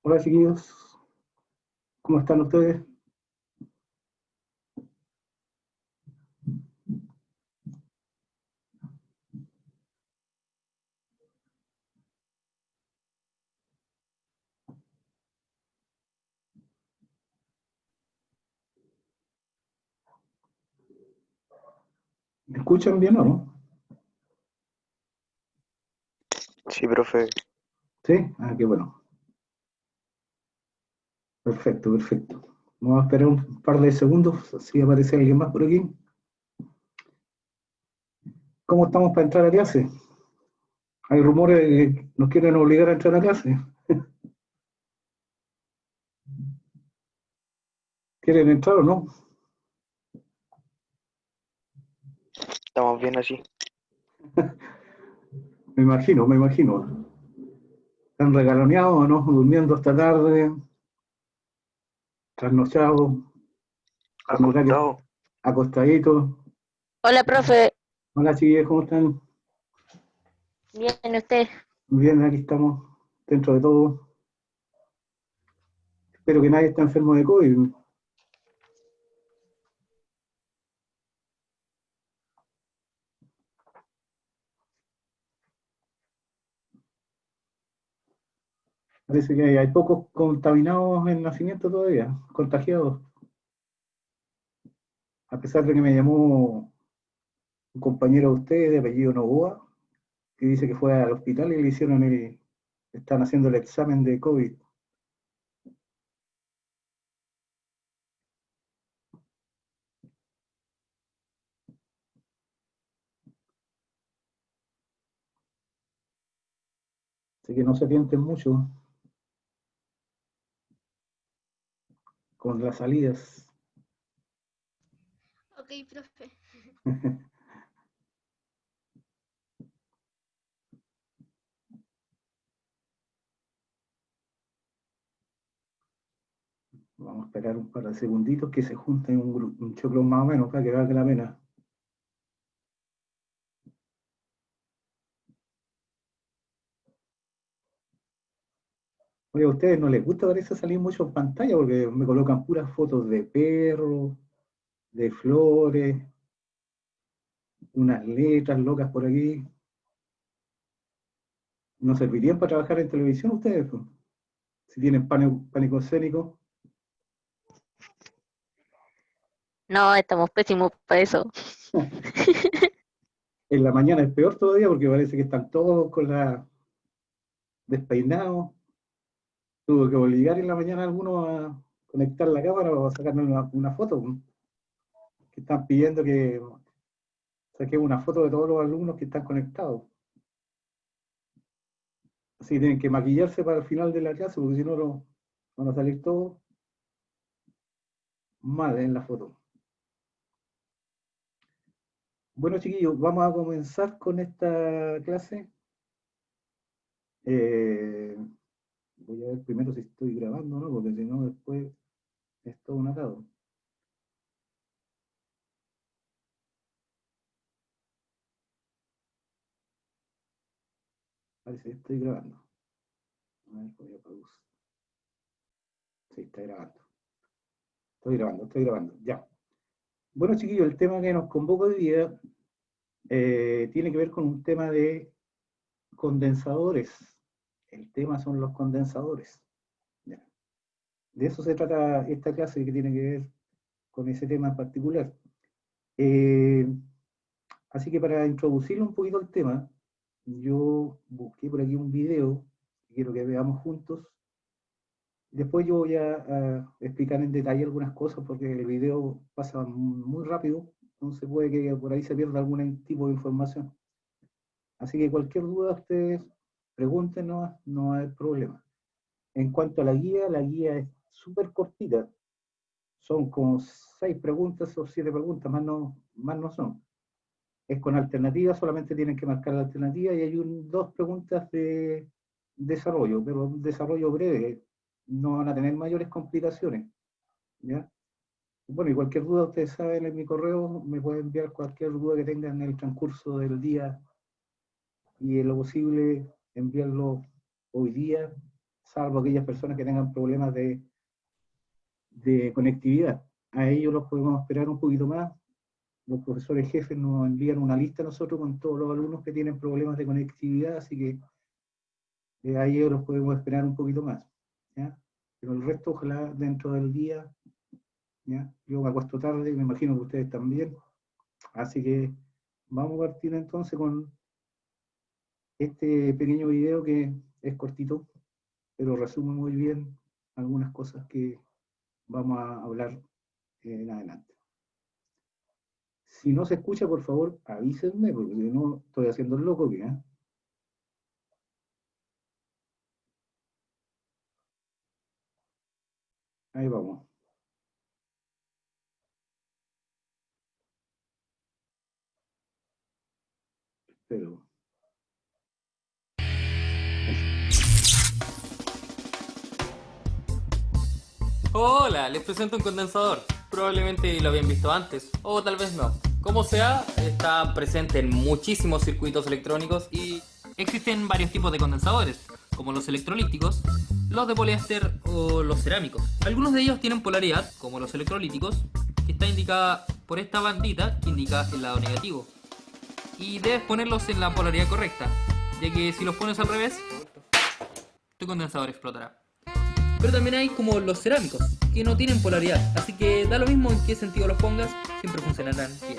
Hola chiquillos, ¿cómo están ustedes? ¿Me escuchan bien o no? Sí, profe. ¿Sí? Ah, qué bueno. Perfecto, perfecto. Vamos a esperar un par de segundos, si aparece alguien más por aquí. ¿Cómo estamos para entrar a clase? Hay rumores de que nos quieren obligar a entrar a clase. ¿Quieren entrar o no? Estamos bien así. Me imagino, me imagino. Están regaloneados, ¿no? Durmiendo hasta tarde, trasnochados, con horarios Acostado. acostaditos. Hola, profe. Hola chiquillos, ¿cómo están? Bien, ¿usted? Bien, aquí estamos, dentro de todo. Espero que nadie esté enfermo de COVID. Parece que hay pocos contaminados en nacimiento todavía, contagiados. A pesar de que me llamó un compañero de usted de apellido Novoa, que dice que fue al hospital y le hicieron están haciendo el examen de COVID. Así que no se tienten mucho con las salidas. Ok, profe. Vamos a esperar un par de segunditos que se junten un choclo más o menos para que valga la pena. Oye, a ustedes no les gusta, parece, salir mucho en pantalla porque me colocan puras fotos de perros, de flores, unas letras locas por aquí. ¿No servirían para trabajar en televisión ustedes, pues? Si tienen pánico escénico. No, estamos pésimos para eso. En la mañana es peor todavía porque parece que están todos con la despeinados. Tuve que obligar en la mañana a algunos a conectar la cámara o a sacarme una foto, pues, que están pidiendo que saqué una foto de todos los alumnos que están conectados. Así que tienen que maquillarse para el final de la clase porque si no, van a salir todos mal en la foto. Bueno, chiquillos, vamos a comenzar con esta clase. Eh, Voy a ver primero si estoy grabando, ¿no? Porque si no, después es todo un atado. Parece que estoy grabando. A ver, voy a pausar. Sí, está grabando. Estoy grabando. Ya. Bueno, chiquillos, el tema que nos convoca hoy día tiene que ver con un tema de condensadores. El tema son los condensadores. Ya. De eso se trata esta clase que tiene que ver con ese tema en particular. Eh, Así que para introducirlo un poquito al tema, yo busqué por aquí un video que quiero que veamos juntos. Después yo voy a explicar en detalle algunas cosas porque el video pasa muy rápido, entonces puede que por ahí se pierda algún tipo de información. Así que cualquier duda ustedes pregúntenos, no hay problema. En cuanto a la guía es súper cortita. Son como 6 preguntas o 7 preguntas, más no son. Es con alternativas, solamente tienen que marcar la alternativa y hay 2 preguntas de desarrollo, pero un desarrollo breve, no van a tener mayores complicaciones, ¿ya? Bueno, y cualquier duda, ustedes saben, en mi correo me pueden enviar cualquier duda que tengan en el transcurso del día y en lo posible enviarlo hoy día, salvo aquellas personas que tengan problemas de conectividad. A ellos los podemos esperar un poquito más. Los profesores jefes nos envían una lista a nosotros con todos los alumnos que tienen problemas de conectividad, así que a ellos los podemos esperar un poquito más. ¿Ya? Pero el resto, ojalá dentro del día. ¿Ya? Yo me acuesto tarde, me imagino que ustedes también. Así que vamos a partir entonces con este pequeño video que es cortito, pero resume muy bien algunas cosas que vamos a hablar en adelante. Si no se escucha, por favor, avísenme, porque si no estoy haciendo el loco, ¿qué? Ahí vamos. Pero Hola, les presento un condensador. Probablemente lo habían visto antes, o tal vez no. Como sea, está presente en muchísimos circuitos electrónicos y existen varios tipos de condensadores, como los electrolíticos, los de poliéster o los cerámicos. Algunos de ellos tienen polaridad, como los electrolíticos, que está indicada por esta bandita que indica el lado negativo. Y debes ponerlos en la polaridad correcta, ya que si los pones al revés, tu condensador explotará. Pero también hay como los cerámicos, que no tienen polaridad, así que da lo mismo en qué sentido los pongas, siempre funcionarán bien.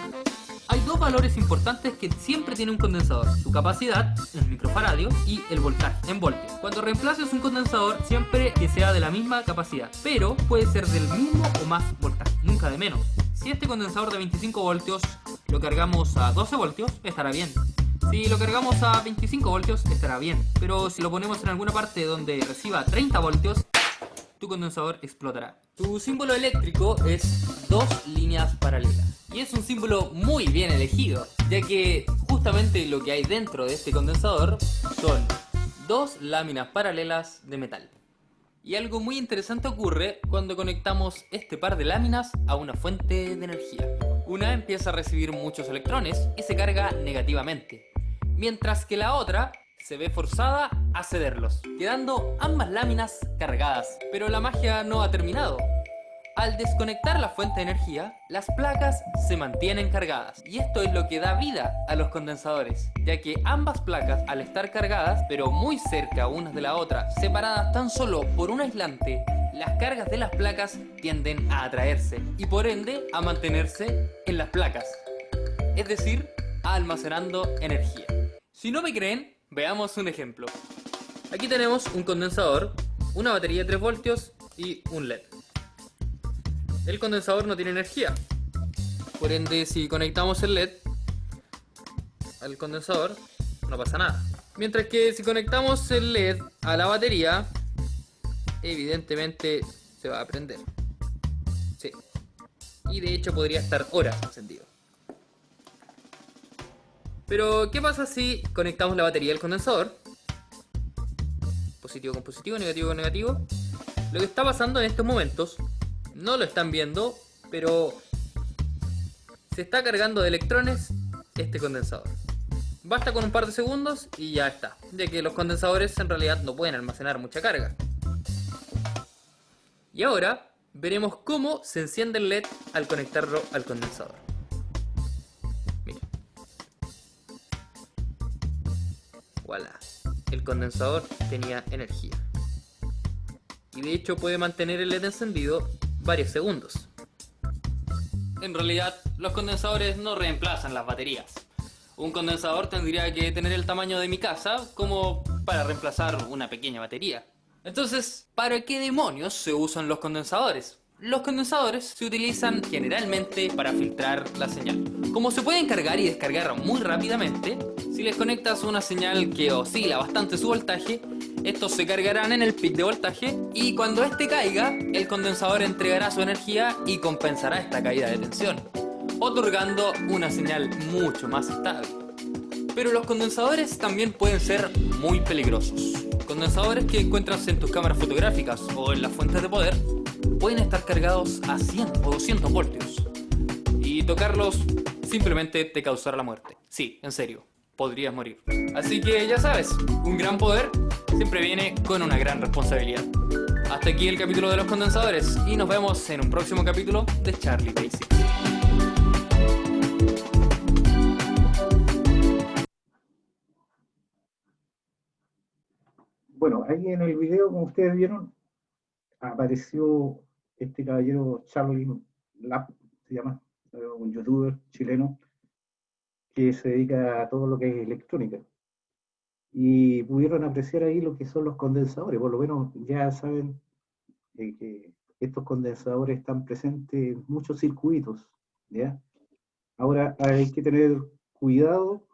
Hay dos valores importantes que siempre tiene un condensador: su capacidad, en microfaradio, y el voltaje, en voltios. Cuando reemplaces un condensador, siempre que sea de la misma capacidad, pero puede ser del mismo o más voltaje, nunca de menos. Si este condensador de 25 voltios lo cargamos a 12 voltios, estará bien. Si lo cargamos a 25 voltios, estará bien. Pero si lo ponemos en alguna parte donde reciba 30 voltios, tu condensador explotará. Tu símbolo eléctrico es dos líneas paralelas. Y es un símbolo muy bien elegido, ya que justamente lo que hay dentro de este condensador son dos láminas paralelas de metal. Y algo muy interesante ocurre cuando conectamos este par de láminas a una fuente de energía. Una empieza a recibir muchos electrones y se carga negativamente, mientras que la otra se ve forzada a cederlos, quedando ambas láminas cargadas. Pero la magia no ha terminado. Al desconectar la fuente de energía, las placas se mantienen cargadas. Y esto es lo que da vida a los condensadores, ya que ambas placas, al estar cargadas, pero muy cerca unas de la otra, separadas tan solo por un aislante, las cargas de las placas tienden a atraerse y por ende a mantenerse en las placas. Es decir, almacenando energía. Si no me creen, veamos un ejemplo. Aquí tenemos un condensador, una batería de 3 voltios y un LED. El condensador no tiene energía. Por ende, si conectamos el LED al condensador, no pasa nada. Mientras que si conectamos el LED a la batería, evidentemente se va a prender. Sí. Y de hecho podría estar horas encendido. Pero, ¿qué pasa si conectamos la batería al condensador? Positivo con positivo, negativo con negativo. Lo que está pasando en estos momentos, no lo están viendo, pero se está cargando de electrones este condensador. Basta con un par de segundos y ya está, ya que los condensadores en realidad no pueden almacenar mucha carga. Y ahora veremos cómo se enciende el LED al conectarlo al condensador. Miren. Voilà. El condensador tenía energía. Y de hecho puede mantener el LED encendido varios segundos. En realidad, los condensadores no reemplazan las baterías. Un condensador tendría que tener el tamaño de mi casa como para reemplazar una pequeña batería. Entonces, ¿para qué demonios se usan los condensadores? Los condensadores se utilizan generalmente para filtrar la señal. Como se pueden cargar y descargar muy rápidamente, si les conectas una señal que oscila bastante su voltaje, estos se cargarán en el pic de voltaje y cuando este caiga, el condensador entregará su energía y compensará esta caída de tensión, otorgando una señal mucho más estable. Pero los condensadores también pueden ser muy peligrosos. Condensadores que encuentras en tus cámaras fotográficas o en las fuentes de poder pueden estar cargados a 100 o 200 voltios. Y tocarlos simplemente te causará la muerte. Sí, en serio, podrías morir. Así que ya sabes, un gran poder siempre viene con una gran responsabilidad. Hasta aquí el capítulo de los condensadores y nos vemos en un próximo capítulo de Charlie Basics. Bueno, ahí en el video, como ustedes vieron, apareció este caballero Charlie Lap, se llama, un youtuber chileno que se dedica a todo lo que es electrónica. Y pudieron apreciar ahí lo que son los condensadores. Por lo menos ya saben que estos condensadores están presentes en muchos circuitos, ¿ya? Ahora hay que tener cuidado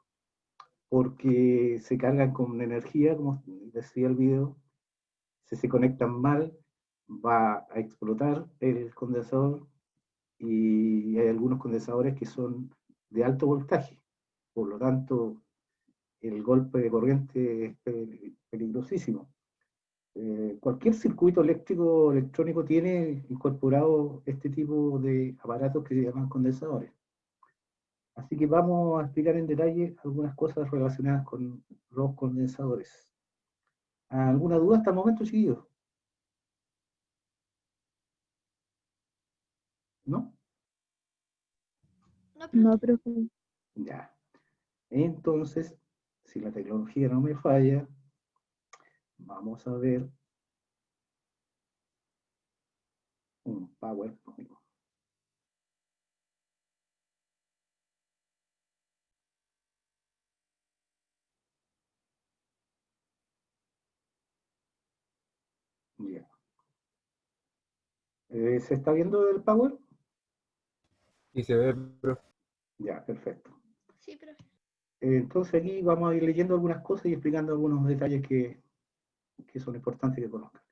porque se cargan con energía, como decía el video. Si se conectan mal, va a explotar el condensador, y hay algunos condensadores que son de alto voltaje. Por lo tanto, el golpe de corriente es peligrosísimo. Cualquier circuito eléctrico electrónico tiene incorporado este tipo de aparatos que se llaman condensadores. Así que vamos a explicar en detalle algunas cosas relacionadas con los condensadores. ¿Alguna duda hasta el momento, chiquillos? ¿No? No, profe. Ya. Entonces, si la tecnología no me falla, vamos a ver un PowerPoint. Ya. ¿Se está viendo el Power? Y se ve, profe. Ya, perfecto. Sí, profe. Entonces aquí vamos a ir leyendo algunas cosas y explicando algunos detalles que son importantes que conozcan.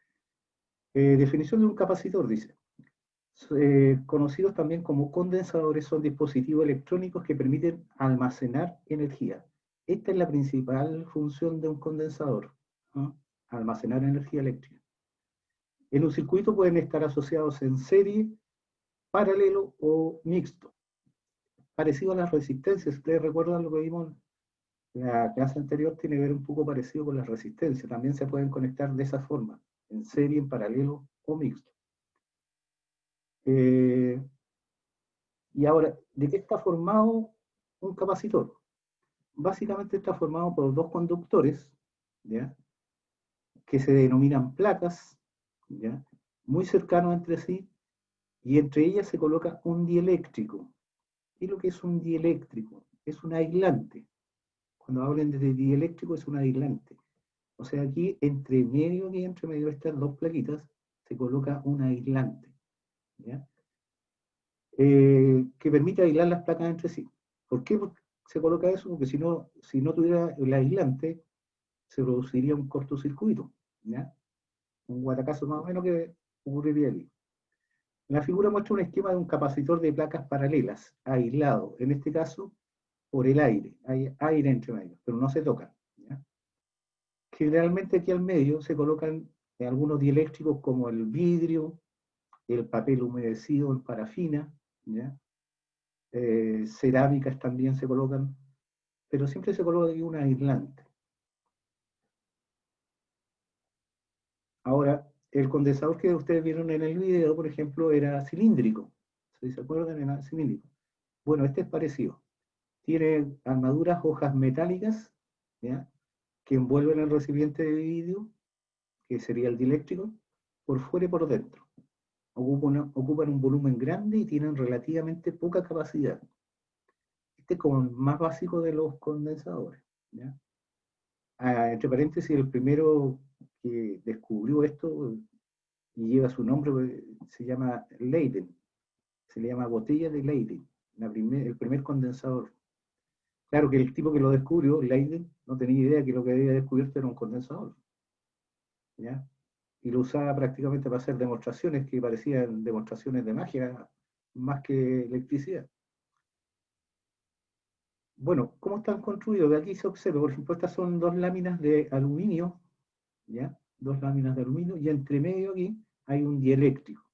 Definición de un capacitor, dice. Conocidos también como condensadores, son dispositivos electrónicos que permiten almacenar energía. Esta es la principal función de un condensador, ¿no? Almacenar energía eléctrica. En un circuito pueden estar asociados en serie, paralelo o mixto. Parecido a las resistencias. Ustedes recuerdan lo que vimos en la clase anterior, tiene que ver un poco parecido con las resistencias. También se pueden conectar de esa forma, en serie, en paralelo o mixto. Y ahora, ¿de qué está formado un capacitor? Básicamente está formado por dos conductores, ¿ya?, que se denominan placas, ¿ya?, muy cercanos entre sí, y entre ellas se coloca un dieléctrico. ¿Qué es lo que es un dieléctrico? Es un aislante. Cuando hablen de dieléctrico, es un aislante. O sea, aquí entre medio de estas dos plaquitas se coloca un aislante, ¿ya?, que permite aislar las placas entre sí. ¿Por qué se coloca eso? Porque si no tuviera el aislante, se produciría un cortocircuito, ¿ya? Un guatacazo más o menos que ocurriría aquí. La figura muestra un esquema de un capacitor de placas paralelas, aislado, en este caso por el aire. Hay aire entre medio, pero no se tocan, ¿ya? Generalmente aquí al medio se colocan algunos dieléctricos como el vidrio, el papel humedecido en parafina, ¿ya? Cerámicas también se colocan, pero siempre se coloca aquí un aislante. Ahora, el condensador que ustedes vieron en el video, por ejemplo, era cilíndrico. ¿Se acuerdan? Era cilíndrico. Bueno, este es parecido. Tiene armaduras, hojas metálicas, ¿ya?, que envuelven el recipiente de vidrio, que sería el dieléctrico, por fuera y por dentro. Ocupan un volumen grande y tienen relativamente poca capacidad. Este es como el más básico de los condensadores, ¿ya? Entre paréntesis, el primero que descubrió esto, y lleva su nombre, se llama Leyden. Se le llama botella de Leyden, el primer condensador. Claro que el tipo que lo descubrió, Leyden, no tenía idea que lo que había descubierto era un condensador, ¿ya? Y lo usaba prácticamente para hacer demostraciones que parecían demostraciones de magia más que electricidad. Bueno, ¿cómo están construidos? De aquí se observa, por ejemplo, estas son dos láminas de aluminio, ¿ya? Dos láminas de aluminio, y entre medio aquí hay un dieléctrico.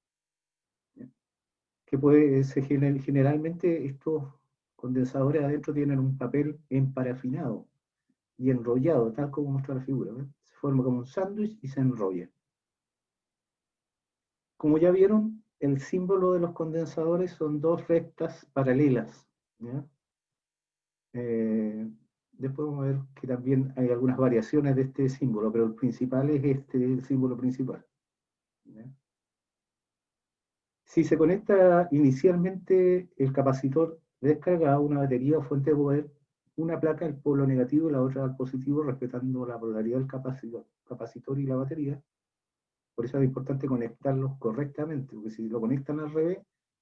que puede, generalmente estos condensadores adentro tienen un papel emparafinado y enrollado, tal como muestra la figura. ¿Ven? Se forma como un sándwich y se enrolla. Como ya vieron, el símbolo de los condensadores son dos rectas paralelas. ¿Ya? Después vamos a ver que también hay algunas variaciones de este símbolo, pero el principal es este, el símbolo principal. ¿Ya? Si se conecta inicialmente el capacitor descargado a una batería o fuente de poder, una placa al polo negativo y la otra al positivo, respetando la polaridad del capacitor y la batería. Por eso es importante conectarlos correctamente, porque si lo conectan al revés,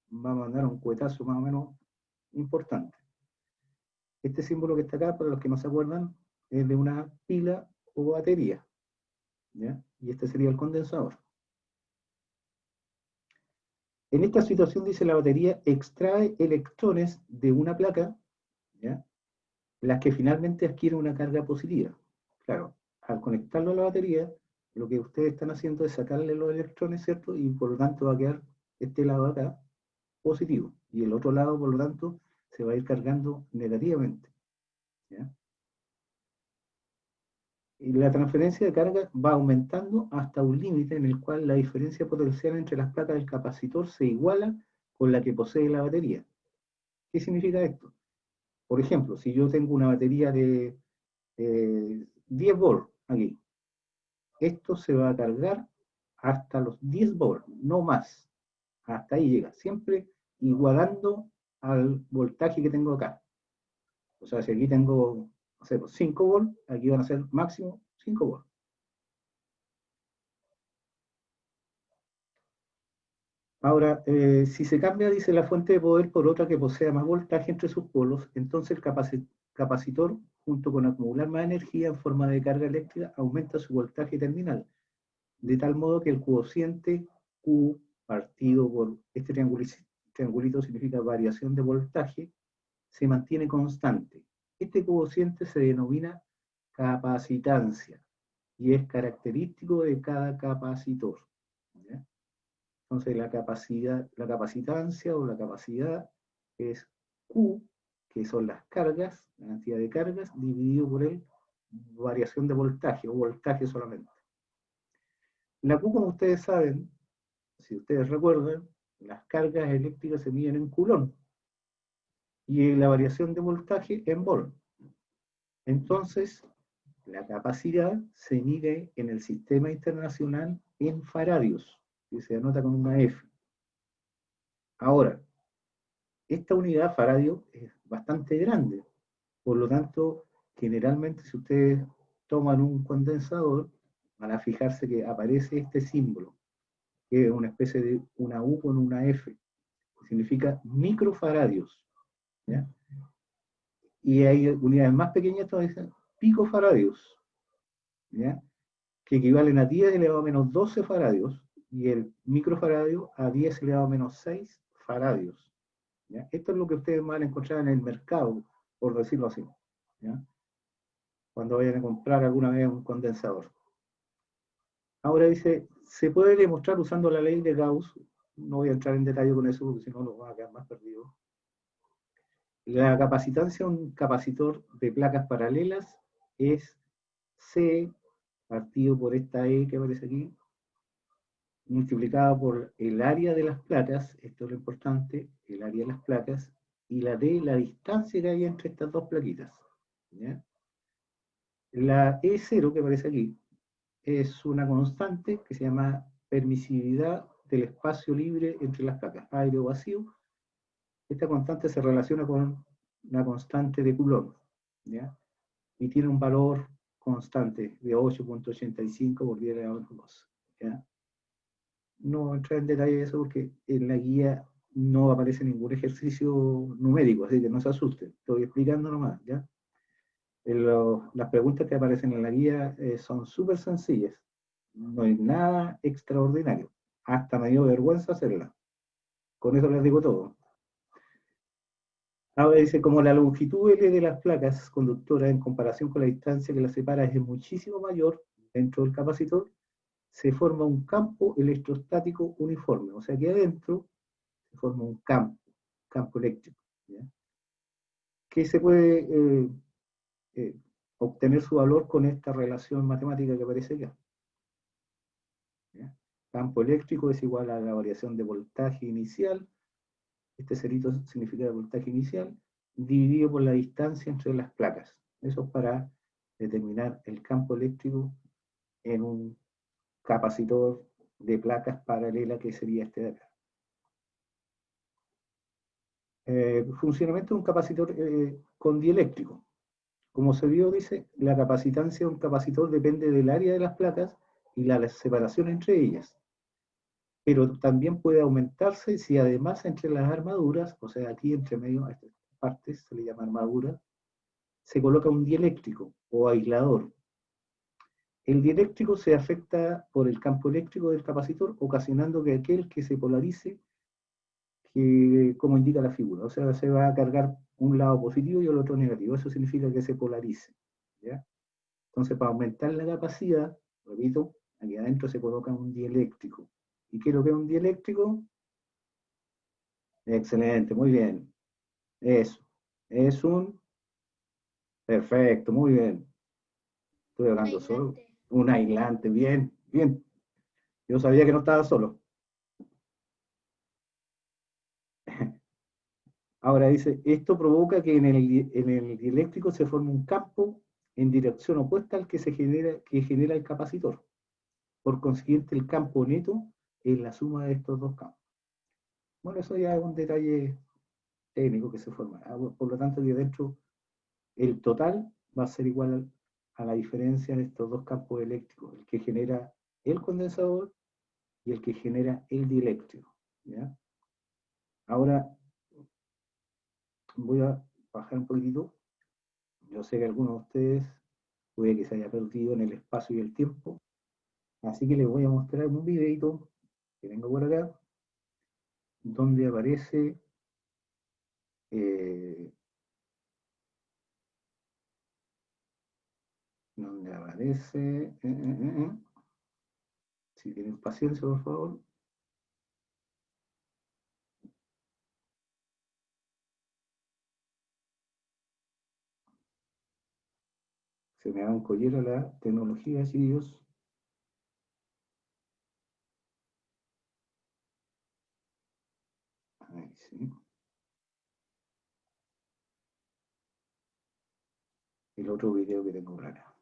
va a mandar un cuetazo más o menos importante. Este símbolo que está acá, para los que no se acuerdan, es de una pila o batería, ¿ya? Y este sería el condensador. En esta situación, dice, la batería extrae electrones de una placa, ¿ya? Las que finalmente adquieren una carga positiva. Claro, al conectarlo a la batería, lo que ustedes están haciendo es sacarle los electrones, ¿cierto? Y por lo tanto va a quedar este lado acá positivo. Y el otro lado, por lo tanto, se va a ir cargando negativamente, ¿ya? Y la transferencia de carga va aumentando hasta un límite en el cual la diferencia potencial entre las placas del capacitor se iguala con la que posee la batería. ¿Qué significa esto? Por ejemplo, si yo tengo una batería de 10 volts aquí, esto se va a cargar hasta los 10 volts, no más. Hasta ahí llega, siempre igualando al voltaje que tengo acá. O sea, si aquí tengo, no sé, 5 volts, aquí van a ser máximo 5 volts. Ahora, si se cambia, dice, la fuente de poder por otra que posea más voltaje entre sus polos, entonces el capacitor, junto con acumular más energía en forma de carga eléctrica, aumenta su voltaje terminal, de tal modo que el cociente Q partido por este triangulito significa variación de voltaje, se mantiene constante. Este cociente se denomina capacitancia y es característico de cada capacitor. ¿Ya? Entonces la capacitancia o la capacidad es Q, que son las cargas, la cantidad de cargas, dividido por el variación de voltaje o voltaje solamente. La Q, como ustedes saben, si ustedes recuerdan, las cargas eléctricas se miden en coulomb y la variación de voltaje en volt. Entonces, la capacidad se mide en el sistema internacional en faradios, que se anota con una F. Ahora, esta unidad faradio es bastante grande, por lo tanto, generalmente si ustedes toman un condensador, van a fijarse que aparece este símbolo, que es una especie de una U con una F, que significa microfaradios, ¿ya? Y hay unidades más pequeñas, todavía dicen picofaradios, ¿ya? Que equivalen a 10 elevado a menos 12 faradios, y el microfaradio a 10 elevado a menos 6 faradios. ¿Ya? Esto es lo que ustedes van a encontrar en el mercado, por decirlo así, ¿ya? Cuando vayan a comprar alguna vez un condensador. Ahora dice, se puede demostrar usando la ley de Gauss, no voy a entrar en detalle con eso porque si no los van a quedar más perdidos. La capacitancia de un capacitor de placas paralelas es C partido por esta E que aparece aquí, multiplicado por el área de las placas, esto es lo importante, el área de las placas, y la D, la distancia que hay entre estas dos plaquitas. ¿Ya? La E0 que aparece aquí es una constante que se llama permisividad del espacio libre entre las placas, aire o vacío. Esta constante se relaciona con la constante de Coulomb, ¿ya? Y tiene un valor constante de 8.85 por 10 elevado a menos 12. ¿Ya? No entrar en detalle de eso porque en la guía no aparece ningún ejercicio numérico, así que no se asusten, estoy explicando nomás, ¿ya? Las preguntas que aparecen en la guía son súper sencillas, no hay nada extraordinario, hasta me dio vergüenza hacerla, con eso les digo todo. Ahora dice, como la longitud L de las placas conductoras en comparación con la distancia que las separa es muchísimo mayor dentro del capacitor, se forma un campo electrostático uniforme, o sea que adentro se forma un campo eléctrico, ¿ya? Que se puede obtener su valor con esta relación matemática que aparece acá. ¿Ya? Campo eléctrico es igual a la variación de voltaje inicial, este cerito significa el voltaje inicial, dividido por la distancia entre las placas. Eso es para determinar el campo eléctrico en un capacitor de placas paralela que sería este de acá. Funcionamiento de un capacitor con dieléctrico. Como se vio, dice, la capacitancia de un capacitor depende del área de las placas y la separación entre ellas. Pero también puede aumentarse si además entre las armaduras, o sea, aquí entre medio, a estas partes se le llama armadura, se coloca un dieléctrico o aislador. El dieléctrico se afecta por el campo eléctrico del capacitor, ocasionando que aquel que se polarice, como indica la figura, o sea, se va a cargar un lado positivo y el otro negativo. Eso significa que se polarice, ¿ya? Entonces, para aumentar la capacidad, repito, aquí adentro se coloca un dieléctrico. ¿Y qué es lo que es un dieléctrico? Excelente, muy bien. Eso. Es un... Perfecto, muy bien. Estoy hablando solo. Un aislante, bien, bien. Yo sabía que no estaba solo. Ahora dice, esto provoca que en el dieléctrico se forme un campo en dirección opuesta al que genera el capacitor. Por consiguiente, el campo neto es la suma de estos dos campos. Bueno, eso ya es un detalle técnico que se forma. Por lo tanto, aquí dentro el total va a ser igual a la diferencia de estos dos campos eléctricos, el que genera el condensador y el que genera el dieléctrico, ¿ya? Ahora voy a bajar un poquitito. Yo sé que algunos de ustedes puede que se haya perdido en el espacio y el tiempo, así que les voy a mostrar un videito que tengo por acá, donde aparece si tienen paciencia, por favor. Se me dan collera la tecnología, chiquillos. Ahí sí. El otro video que tengo por acá.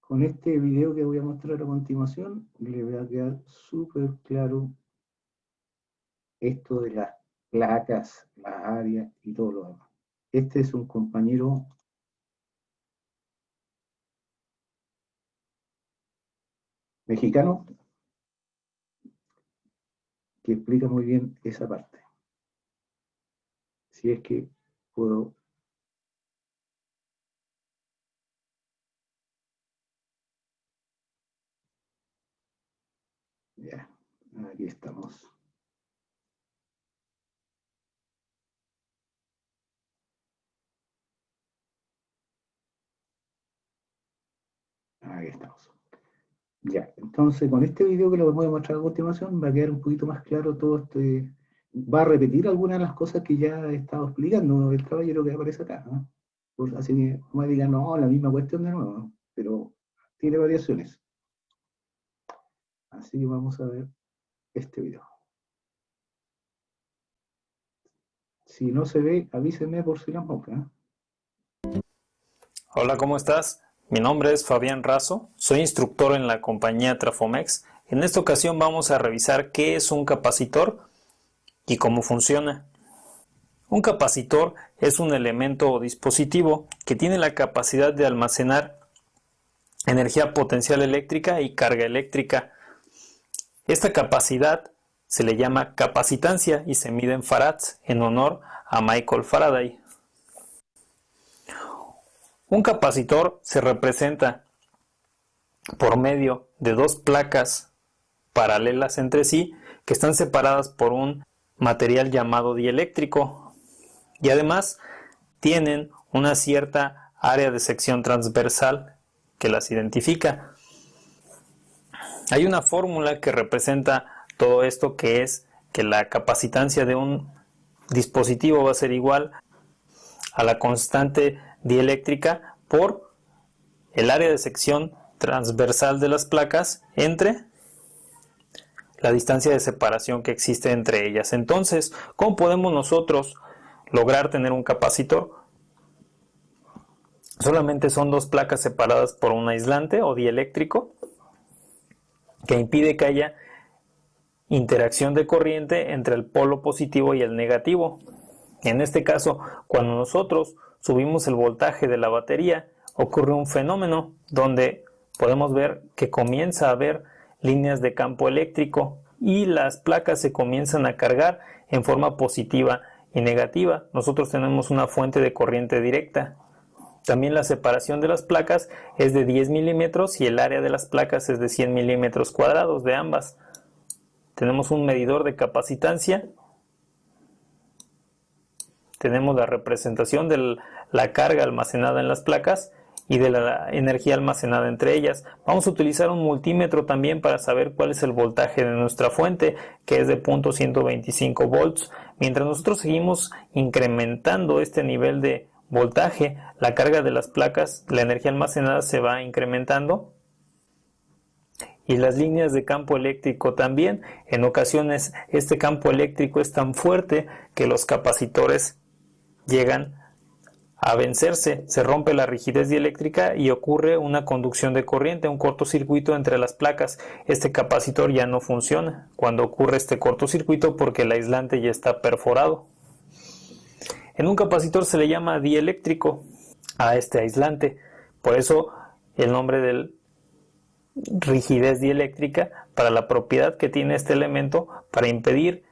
Con este video que voy a mostrar a continuación, le va a quedar súper claro esto de las placas, las áreas y todo lo demás. Este es un compañero mexicano que explica muy bien esa parte. Si es que puedo... Ya, aquí estamos. Ahí estamos. Ya, entonces con este video que les voy a mostrar a continuación va a quedar un poquito más claro todo este... Va a repetir algunas de las cosas que ya he estado explicando el caballero que aparece acá, ¿no? Así que no me digan, no, la misma cuestión de nuevo, ¿no? Pero tiene variaciones. Así que vamos a ver este video. Si no se ve, avísenme por si la moca. Hola, ¿cómo estás? Mi nombre es Fabián Razo, soy instructor en la compañía Trafomex. En esta ocasión vamos a revisar qué es un capacitor y cómo funciona. Un capacitor es un elemento o dispositivo que tiene la capacidad de almacenar energía potencial eléctrica y carga eléctrica. Esta capacidad se le llama capacitancia y se mide en farads en honor a Michael Faraday. Un capacitor se representa por medio de dos placas paralelas entre sí que están separadas por un material llamado dieléctrico y además tienen una cierta área de sección transversal que las identifica. Hay una fórmula que representa todo esto, que es que la capacitancia de un dispositivo va a ser igual a la constante dieléctrica por el área de sección transversal de las placas entre la distancia de separación que existe entre ellas. Entonces, ¿cómo podemos nosotros lograr tener un capacitor? Solamente son dos placas separadas por un aislante o dieléctrico que impide que haya interacción de corriente entre el polo positivo y el negativo. En este caso, cuando nosotros subimos el voltaje de la batería, ocurre un fenómeno donde podemos ver que comienza a haber líneas de campo eléctrico y las placas se comienzan a cargar en forma positiva y negativa. Nosotros tenemos una fuente de corriente directa. También la separación de las placas es de 10 milímetros y el área de las placas es de 100 milímetros cuadrados de ambas. Tenemos un medidor de capacitancia. Tenemos la representación de la carga almacenada en las placas y de la energía almacenada entre ellas. Vamos a utilizar un multímetro también para saber cuál es el voltaje de nuestra fuente, que es de 0.125 volts. Mientras nosotros seguimos incrementando este nivel de voltaje, la carga de las placas, la energía almacenada se va incrementando y las líneas de campo eléctrico también. En ocasiones este campo eléctrico es tan fuerte que los capacitores llegan a vencerse, se rompe la rigidez dieléctrica y ocurre una conducción de corriente, un cortocircuito entre las placas. Este capacitor ya no funciona cuando ocurre este cortocircuito porque el aislante ya está perforado. En un capacitor se le llama dieléctrico a este aislante, por eso el nombre de rigidez dieléctrica, para la propiedad que tiene este elemento para impedir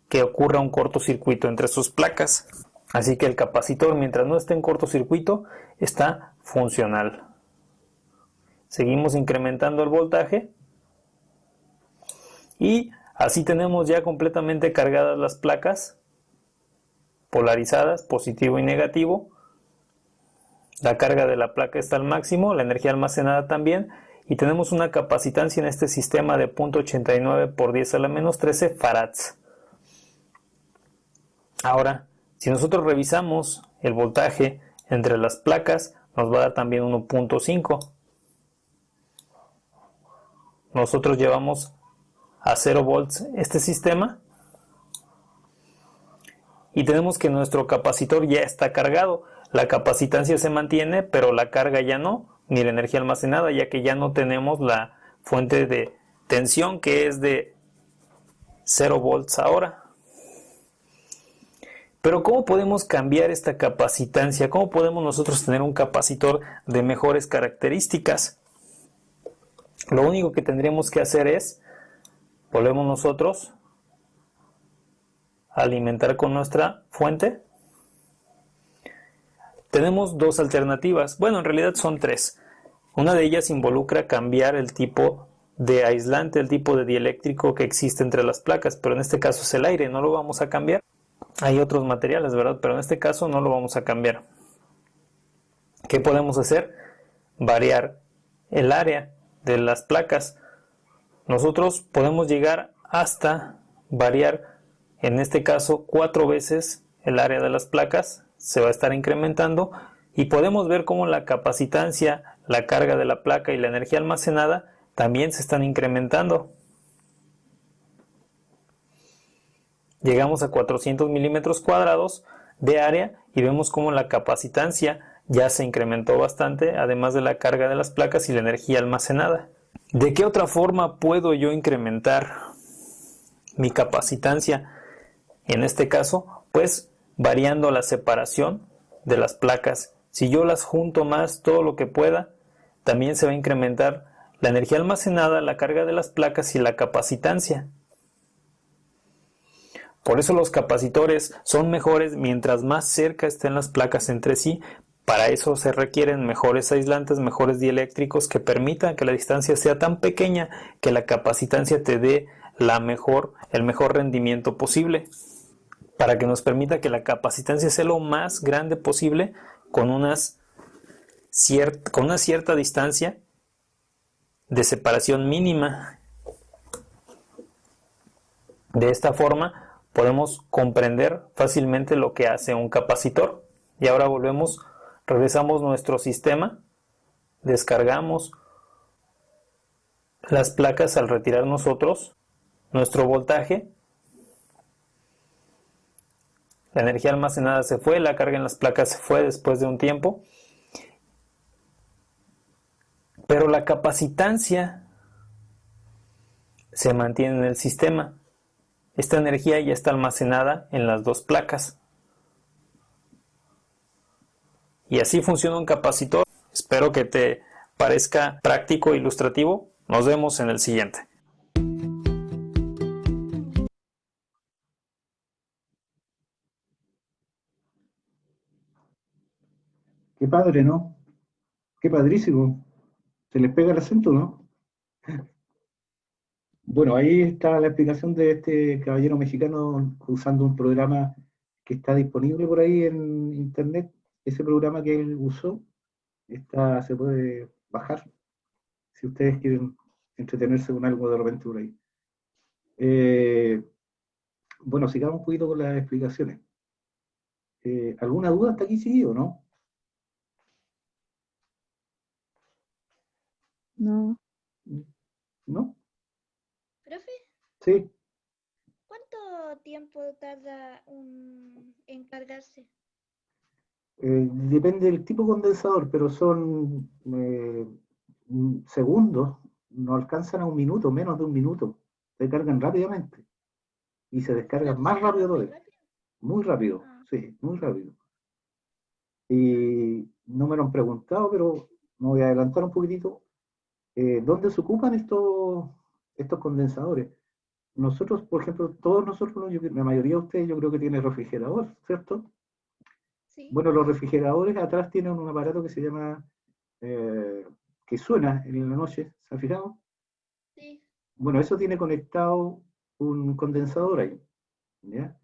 que ocurra un cortocircuito entre sus placas. Así que el capacitor, mientras no esté en cortocircuito, está funcional. Seguimos incrementando el voltaje y así tenemos ya completamente cargadas las placas, polarizadas, positivo y negativo. La carga de la placa está al máximo, la energía almacenada también, y tenemos una capacitancia en este sistema de 0.89 por 10 a la menos 13 farads. Ahora, si nosotros revisamos el voltaje entre las placas, nos va a dar también 1.5. Nosotros llevamos a 0 volts este sistema y tenemos que nuestro capacitor ya está cargado. La capacitancia se mantiene, pero la carga ya no, ni la energía almacenada, ya que ya no tenemos la fuente de tensión que es de 0 volts ahora. Pero ¿cómo podemos cambiar esta capacitancia? ¿Cómo podemos nosotros tener un capacitor de mejores características? Lo único que tendríamos que hacer es, volvemos nosotros a alimentar con nuestra fuente. Tenemos dos alternativas, bueno, en realidad son tres. Una de ellas involucra cambiar el tipo de aislante, el tipo de dieléctrico que existe entre las placas, pero en este caso es el aire, no lo vamos a cambiar. Hay otros materiales, ¿verdad? Pero en este caso no lo vamos a cambiar. ¿Qué podemos hacer? Variar el área de las placas. Nosotros podemos llegar hasta variar, en este caso, 4 veces el área de las placas. Se va a estar incrementando y podemos ver cómo la capacitancia, la carga de la placa y la energía almacenada también se están incrementando. Llegamos a 400 milímetros cuadrados de área y vemos cómo la capacitancia ya se incrementó bastante, además de la carga de las placas y la energía almacenada. ¿De qué otra forma puedo yo incrementar mi capacitancia? En este caso, pues variando la separación de las placas. Si yo las junto más todo lo que pueda, también se va a incrementar la energía almacenada, la carga de las placas y la capacitancia. Por eso los capacitores son mejores mientras más cerca estén las placas entre sí. Para eso se requieren mejores aislantes, mejores dieléctricos que permitan que la distancia sea tan pequeña que la capacitancia te dé el mejor rendimiento posible. Para que nos permita que la capacitancia sea lo más grande posible con una cierta distancia de separación mínima. De esta forma podemos comprender fácilmente lo que hace un capacitor. Y ahora regresamos nuestro sistema, descargamos las placas al retirar nosotros nuestro voltaje. La energía almacenada se fue, la carga en las placas se fue después de un tiempo. Pero la capacitancia se mantiene en el sistema. Esta energía ya está almacenada en las dos placas. Y así funciona un capacitor. Espero que te parezca práctico e ilustrativo. Nos vemos en el siguiente. Qué padre, ¿no? Qué padrísimo. Se les pega el acento, ¿no? Bueno, ahí está la explicación de este caballero mexicano usando un programa que está disponible por ahí en internet. Ese programa que él usó se puede bajar si ustedes quieren entretenerse con algo de repente por ahí. Bueno, sigamos un poquito con las explicaciones. ¿Alguna duda hasta aquí sí o no? No. ¿No? Profe, Sí. ¿cuánto tiempo tarda en cargarse? Depende del tipo de condensador, pero son segundos, no alcanzan a un minuto, menos de un minuto. Se cargan rápidamente y se descargan más rápido todavía. Muy rápido, Ah. sí, muy rápido. Y no me lo han preguntado, pero me voy a adelantar un poquitito. ¿Dónde se ocupan estos condensadores? Nosotros, por ejemplo, todos nosotros, la mayoría de ustedes yo creo que tiene refrigerador, ¿cierto? Sí. Bueno, los refrigeradores atrás tienen un aparato que se llama, que suena en la noche, ¿se han fijado? Sí. Bueno, eso tiene conectado un condensador ahí, ¿ya?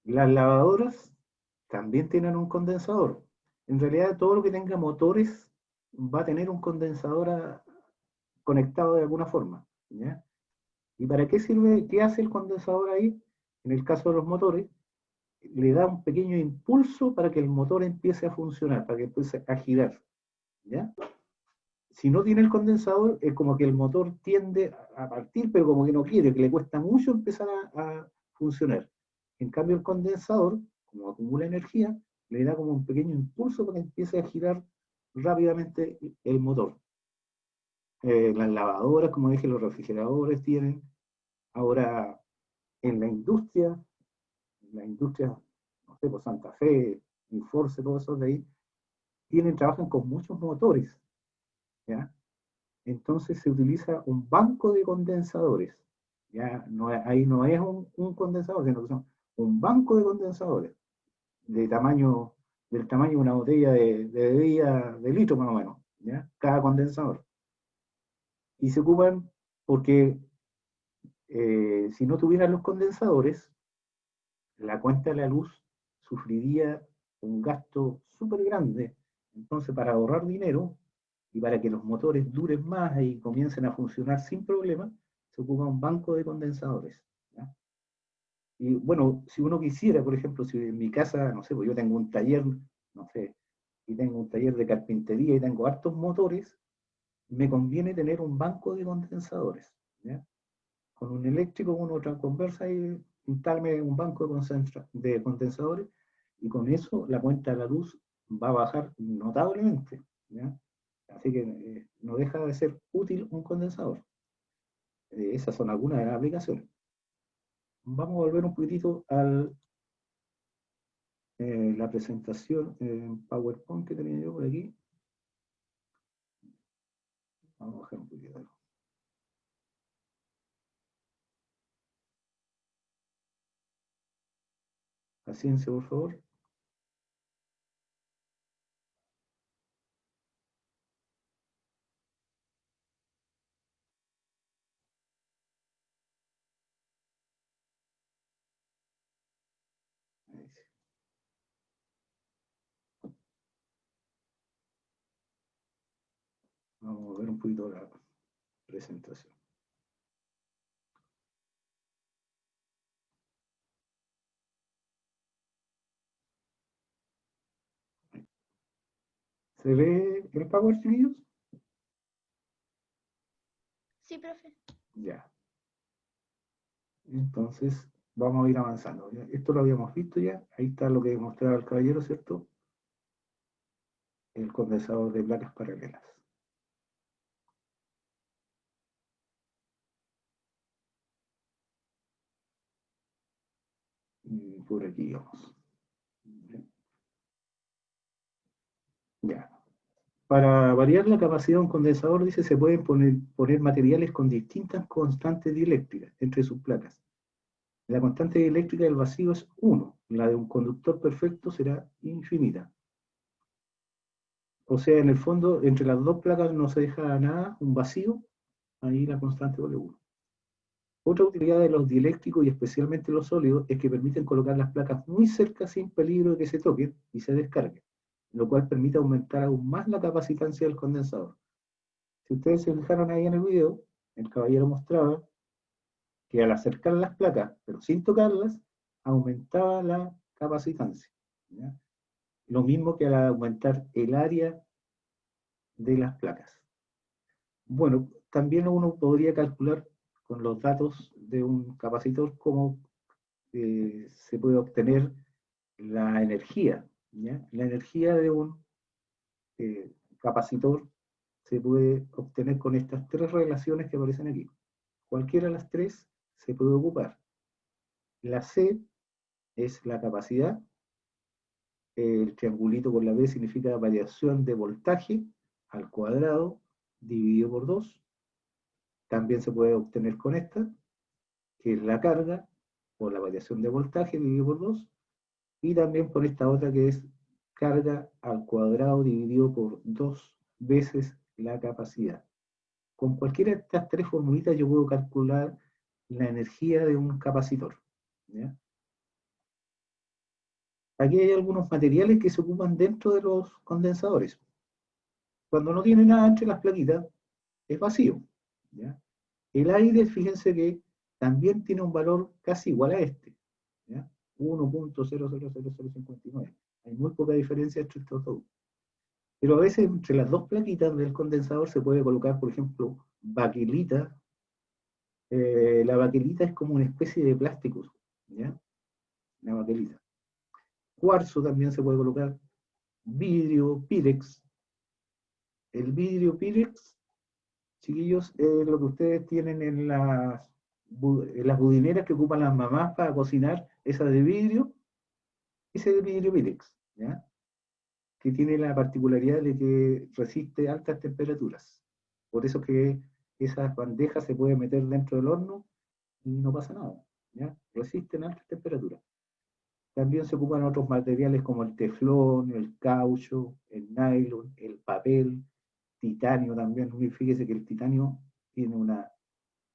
Las lavadoras también tienen un condensador. En realidad, todo lo que tenga motores va a tener un condensador conectado de alguna forma, ¿ya? ¿Y para qué sirve? ¿Qué hace el condensador ahí? En el caso de los motores, le da un pequeño impulso para que el motor empiece a funcionar, para que empiece a girar, ¿ya? Si no tiene el condensador, es como que el motor tiende a partir, pero como que no quiere, que le cuesta mucho empezar a funcionar. En cambio, el condensador, como acumula energía, le da como un pequeño impulso para que empiece a girar rápidamente el motor. Las lavadoras, como dije, los refrigeradores tienen. Ahora, en la industria, no sé, por Santa Fe, Inforce, todos esos de ahí, trabajan con muchos motores, ¿ya? Entonces se utiliza un banco de condensadores, ya no, ahí no es un condensador, sino que son un banco de condensadores del tamaño de una botella de bebida de litro más o menos, ¿ya? Cada condensador. Y se ocupan porque si no tuvieran los condensadores, la cuenta de la luz sufriría un gasto súper grande. Entonces, para ahorrar dinero y para que los motores duren más y comiencen a funcionar sin problema, se ocupa un banco de condensadores, ¿ya? Y bueno, si uno quisiera, por ejemplo, si en mi casa, no sé, pues yo tengo un taller, no sé, y tengo un taller de carpintería y tengo hartos motores, me conviene tener un banco de condensadores, ¿ya? Con un eléctrico uno conversa y instalarme un banco de condensadores y con eso la cuenta de la luz va a bajar notablemente, ¿ya? Así que no deja de ser útil un condensador. Esas son algunas de las aplicaciones. Vamos a volver un poquitito a la presentación en PowerPoint que tenía yo por aquí. Vamos a bajar un poquito. Paciencia, por favor. Ahí sí. Vamos a ver un poquito la presentación. ¿Se ve el Power, chiquillos? Sí, profe. Ya. Entonces, vamos a ir avanzando. ¿Ya? Esto lo habíamos visto ya. Ahí está lo que mostraba el caballero, ¿cierto? El condensador de placas paralelas. Y por aquí vamos. Ya. Para variar la capacidad de un condensador, dice, se pueden poner materiales con distintas constantes dieléctricas entre sus placas. La constante dieléctrica del vacío es 1. La de un conductor perfecto será infinita. O sea, en el fondo, entre las dos placas no se deja nada, un vacío, ahí la constante vale 1. Otra utilidad de los dieléctricos y especialmente los sólidos es que permiten colocar las placas muy cerca sin peligro de que se toquen y se descarguen, lo cual permite aumentar aún más la capacitancia del condensador. Si ustedes se fijaron ahí en el video, el caballero mostraba que al acercar las placas, pero sin tocarlas, aumentaba la capacitancia, ¿ya? Lo mismo que al aumentar el área de las placas. Bueno, también uno podría calcular con los datos de un capacitor cómo se puede obtener la energía, ¿ya? La energía de un capacitor se puede obtener con estas tres relaciones que aparecen aquí. Cualquiera de las tres se puede ocupar. La C es la capacidad, el triangulito con la B significa variación de voltaje al cuadrado dividido por 2. También se puede obtener con esta, que es la carga, o la variación de voltaje dividido por 2. Y también por esta otra que es carga al cuadrado dividido por 2 veces la capacidad. Con cualquiera de estas tres formulitas yo puedo calcular la energía de un capacitor, ¿ya? Aquí hay algunos materiales que se ocupan dentro de los condensadores. Cuando no tiene nada entre las plaquitas, es vacío, ¿ya? El aire, fíjense que también tiene un valor casi igual a este, ¿ya? 1.000059. Hay muy poca diferencia entre estos dos. Pero a veces entre las dos plaquitas del condensador se puede colocar, por ejemplo, baquelita. La baquelita es como una especie de plástico, ¿ya? La baquelita. Cuarzo también se puede colocar. Vidrio, Pirex. El vidrio Pirex, chiquillos, es lo que ustedes tienen en las budineras que ocupan las mamás para cocinar, esa de vidrio. Ese de vidrio Pirex, ¿ya? Que tiene la particularidad de que resiste altas temperaturas. Por eso que esas bandejas se pueden meter dentro del horno y no pasa nada, ¿ya? Resisten altas temperaturas. También se ocupan otros materiales como el teflón, el caucho, el nylon, el papel, titanio también. Fíjese que el titanio tiene una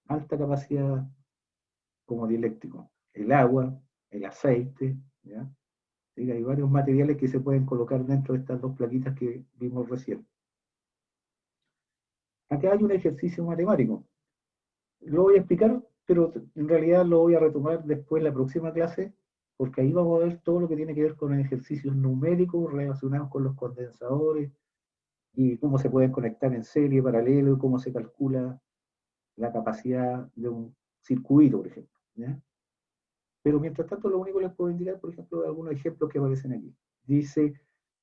alta capacidad como dieléctrico. El agua, el aceite, ¿ya? Sí, hay varios materiales que se pueden colocar dentro de estas dos plaquitas que vimos recién. Acá hay un ejercicio matemático. Lo voy a explicar, pero en realidad lo voy a retomar después en la próxima clase, porque ahí vamos a ver todo lo que tiene que ver con ejercicios numéricos relacionados con los condensadores y cómo se pueden conectar en serie, paralelo, y cómo se calcula la capacidad de un circuito, por ejemplo, ¿ya? Pero mientras tanto, lo único que les puedo indicar, por ejemplo, algunos ejemplos que aparecen aquí. Dice,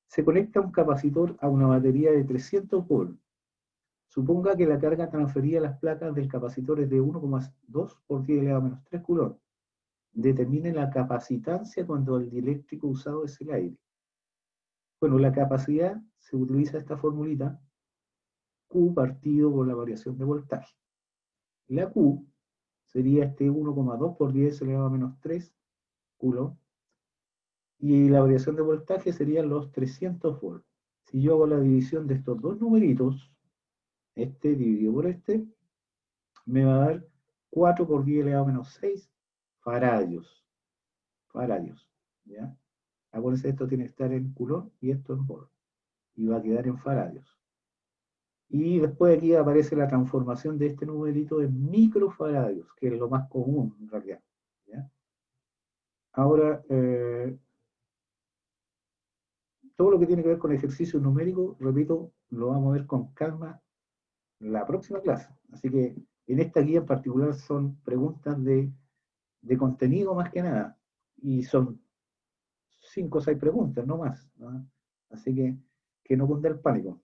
se conecta un capacitor a una batería de 300 volts. Suponga que la carga transferida a las placas del capacitor es de 1,2 por 10 elevado a menos 3 coulomb. Determine la capacitancia cuando el dieléctrico usado es el aire. Bueno, la capacidad se utiliza esta formulita, Q partido por la variación de voltaje. La Q sería este 1,2 por 10 elevado a menos 3 coulomb. Y la variación de voltaje serían los 300 volts. Si yo hago la división de estos dos numeritos, este dividido por este, me va a dar 4 por 10 elevado a menos 6 faradios. Faradios, ¿ya? Acuérdense, esto tiene que estar en coulomb y esto en volt. Y va a quedar en faradios. Y después aquí aparece la transformación de este numerito en microfaradios, que es lo más común en realidad. ¿Ya? Ahora, todo lo que tiene que ver con ejercicio numérico, repito, lo vamos a ver con calma la próxima clase. Así que en esta guía en particular son preguntas de contenido más que nada. Y son 5 o 6 preguntas, no más, ¿no? Así que no cunda el pánico.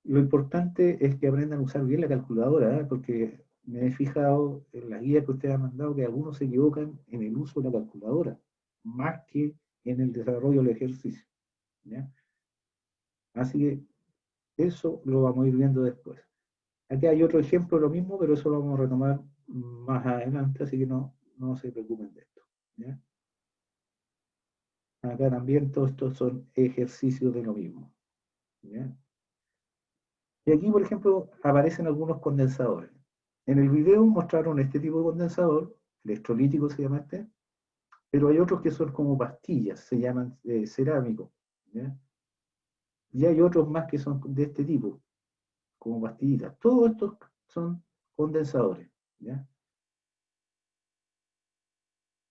Lo importante es que aprendan a usar bien la calculadora, ¿eh? Porque me he fijado en las guías que ustedes han mandado que algunos se equivocan en el uso de la calculadora, más que en el desarrollo del ejercicio. ¿Ya? Así que eso lo vamos a ir viendo después. Aquí hay otro ejemplo de lo mismo, pero eso lo vamos a retomar más adelante, así que no se preocupen de esto. ¿Ya? Acá también todos estos son ejercicios de lo mismo. ¿Ya? Y aquí, por ejemplo, aparecen algunos condensadores. En el video mostraron este tipo de condensador, electrolítico se llama este, pero hay otros que son como pastillas, se llaman cerámicos. ¿Ya? Y hay otros más que son de este tipo, como pastillitas. Todos estos son condensadores. ¿Ya?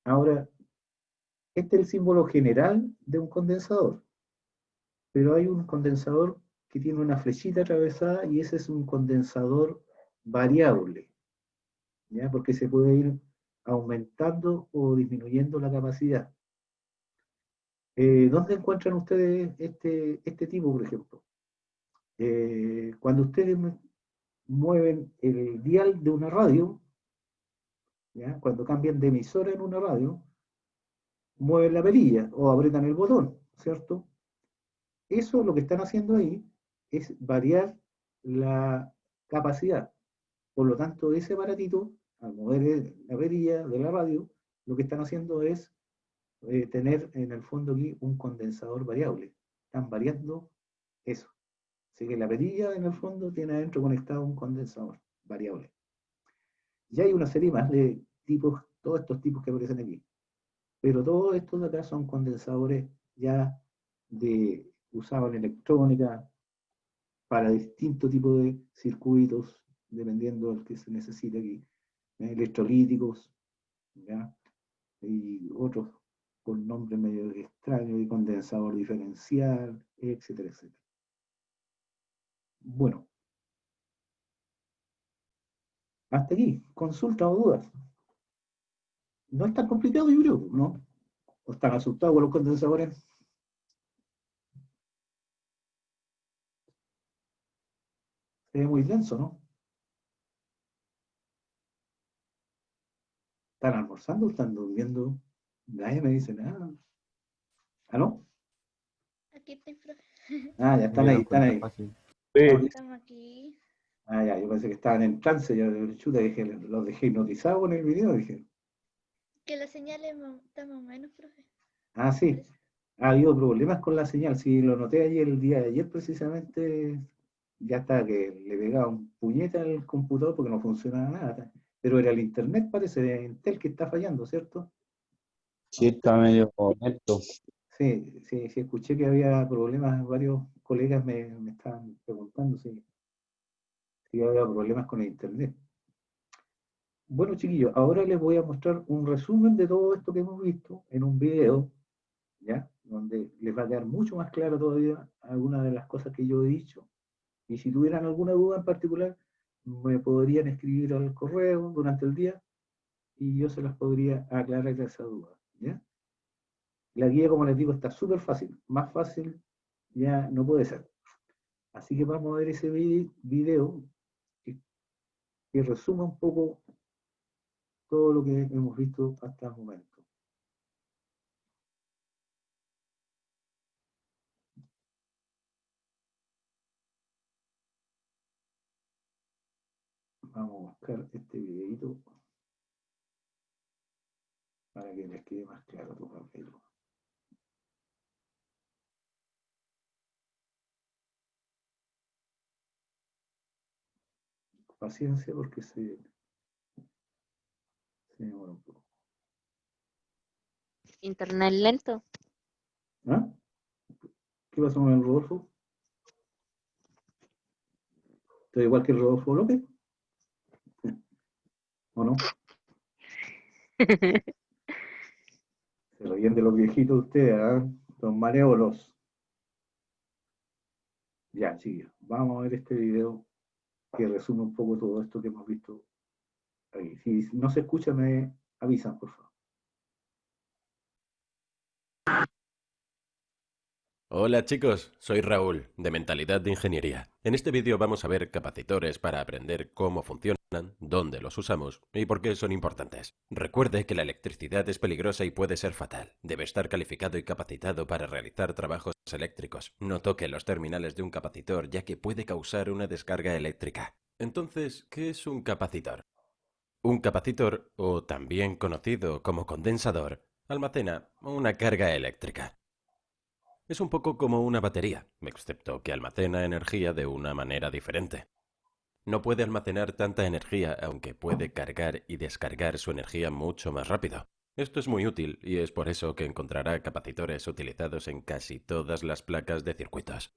Ahora, este es el símbolo general de un condensador, pero hay un condensador que tiene una flechita atravesada y ese es un condensador variable, ¿ya? Porque se puede ir aumentando o disminuyendo la capacidad. ¿Dónde encuentran ustedes este tipo, por ejemplo? Cuando ustedes mueven el dial de una radio, ¿ya? Cuando cambian de emisora en una radio, mueven la perilla o apretan el botón, ¿cierto? Eso lo que están haciendo ahí es variar la capacidad. Por lo tanto, ese aparatito, al mover la perilla de la radio, lo que están haciendo es tener en el fondo aquí un condensador variable. Están variando eso. Así que la perilla en el fondo tiene adentro conectado un condensador variable. Y hay una serie más de tipos, todos estos tipos que aparecen aquí. Pero todos estos de acá son condensadores ya usados en electrónica para distintos tipos de circuitos, dependiendo del que se necesite aquí. Electrolíticos, ¿ya? Y otros con nombres medio extraños, de condensador diferencial, etcétera, etcétera. Bueno, hasta aquí, consulta o dudas. No es tan complicado, yo creo, ¿no? ¿O están asustados con los condensadores? Se ve muy denso, ¿no? ¿Están almorzando? ¿Están durmiendo? Nadie me dice nada. ¿Ah, no? Aquí estoy, profe. Ah, ya están Me ahí, lo están encuentro ahí. fácil. Estamos aquí. Ah, ya, yo pensé que estaban en trance, ya, chuta, dije, los dejé hipnotizados con el video, dije. Que la señal está más o menos, profe. Ah, sí, Parece. ha habido problemas con la señal, sí, lo noté ayer, el día de ayer precisamente, ya está, que le pegaba un puñete al computador porque no funcionaba nada, pero era el internet, parece, de Intel que está fallando, ¿cierto? Sí, está medio lento. Sí, sí, sí, escuché que había problemas, varios colegas me estaban preguntando si había problemas con el internet. Bueno, chiquillos, ahora les voy a mostrar un resumen de todo esto que hemos visto en un video, ¿ya? Donde les va a quedar mucho más claro todavía algunas de las cosas que yo he dicho. Y si tuvieran alguna duda en particular, me podrían escribir al correo durante el día y yo se las podría aclarar esa duda, ¿ya? La guía, como les digo, está súper fácil. Más fácil ya no puede ser. Así que vamos a ver ese video que resuma un poco todo lo que hemos visto hasta el momento. Vamos a buscar este videito para que les quede más claro tu papel. Paciencia porque se demora un poco. Internet lento. ¿Ah? ¿Qué pasó con el Rodolfo? ¿Estoy igual que Rodolfo López? ¿O no? Se ríen de los viejitos ustedes, ¿ah? Los malévolos. Ya, chiquillos, vamos a ver este video que resume un poco todo esto que hemos visto ahí. Si no se escucha, me avisan, por favor. Hola chicos, soy Raúl, de Mentalidad de Ingeniería. En este vídeo vamos a ver capacitores para aprender cómo funcionan, dónde los usamos y por qué son importantes. Recuerde que la electricidad es peligrosa y puede ser fatal. Debe estar calificado y capacitado para realizar trabajos eléctricos. No toque los terminales de un capacitor ya que puede causar una descarga eléctrica. Entonces, ¿qué es un capacitor? Un capacitor, o también conocido como condensador, almacena una carga eléctrica. Es un poco como una batería, excepto que almacena energía de una manera diferente. No puede almacenar tanta energía, aunque puede cargar y descargar su energía mucho más rápido. Esto es muy útil y es por eso que encontrará capacitores utilizados en casi todas las placas de circuitos.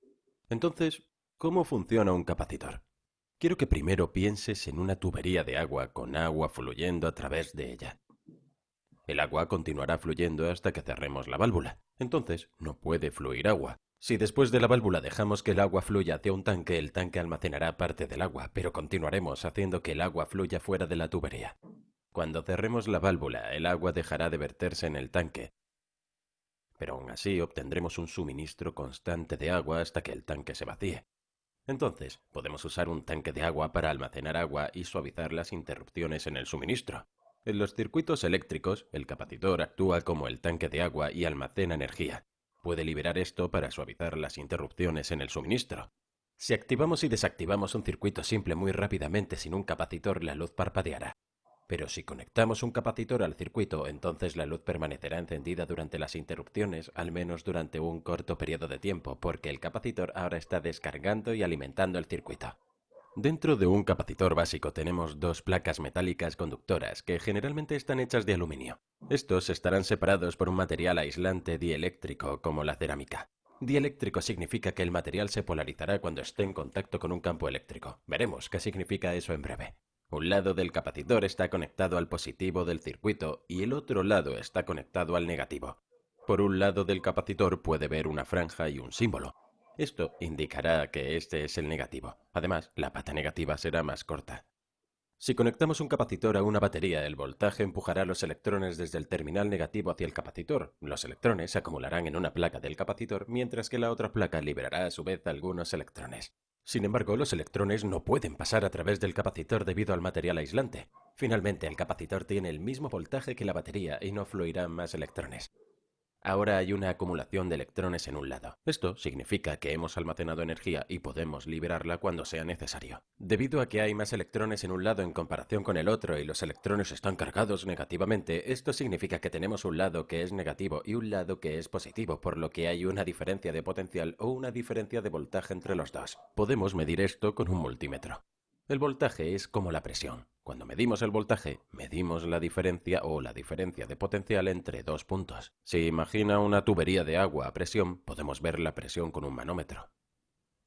Entonces, ¿cómo funciona un capacitor? Quiero que primero pienses en una tubería de agua con agua fluyendo a través de ella. El agua continuará fluyendo hasta que cerremos la válvula. Entonces, no puede fluir agua. Si después de la válvula dejamos que el agua fluya hacia un tanque, el tanque almacenará parte del agua, pero continuaremos haciendo que el agua fluya fuera de la tubería. Cuando cerremos la válvula, el agua dejará de verterse en el tanque. Pero aún así obtendremos un suministro constante de agua hasta que el tanque se vacíe. Entonces, podemos usar un tanque de agua para almacenar agua y suavizar las interrupciones en el suministro. En los circuitos eléctricos, el capacitor actúa como el tanque de agua y almacena energía. Puede liberar esto para suavizar las interrupciones en el suministro. Si activamos y desactivamos un circuito simple muy rápidamente sin un capacitor, la luz parpadeará. Pero si conectamos un capacitor al circuito, entonces la luz permanecerá encendida durante las interrupciones, al menos durante un corto periodo de tiempo, porque el capacitor ahora está descargando y alimentando el circuito. Dentro de un capacitor básico tenemos dos placas metálicas conductoras que generalmente están hechas de aluminio. Estos estarán separados por un material aislante dieléctrico como la cerámica. Dieléctrico significa que el material se polarizará cuando esté en contacto con un campo eléctrico. Veremos qué significa eso en breve. Un lado del capacitor está conectado al positivo del circuito y el otro lado está conectado al negativo. Por un lado del capacitor puede ver una franja y un símbolo. Esto indicará que este es el negativo. Además, la pata negativa será más corta. Si conectamos un capacitor a una batería, el voltaje empujará los electrones desde el terminal negativo hacia el capacitor. Los electrones se acumularán en una placa del capacitor, mientras que la otra placa liberará a su vez algunos electrones. Sin embargo, los electrones no pueden pasar a través del capacitor debido al material aislante. Finalmente, el capacitor tiene el mismo voltaje que la batería y no fluirán más electrones. Ahora hay una acumulación de electrones en un lado. Esto significa que hemos almacenado energía y podemos liberarla cuando sea necesario. Debido a que hay más electrones en un lado en comparación con el otro y los electrones están cargados negativamente, esto significa que tenemos un lado que es negativo y un lado que es positivo, por lo que hay una diferencia de potencial o una diferencia de voltaje entre los dos. Podemos medir esto con un multímetro. El voltaje es como la presión. Cuando medimos el voltaje, medimos la diferencia o la diferencia de potencial entre dos puntos. Si imagina una tubería de agua a presión, podemos ver la presión con un manómetro.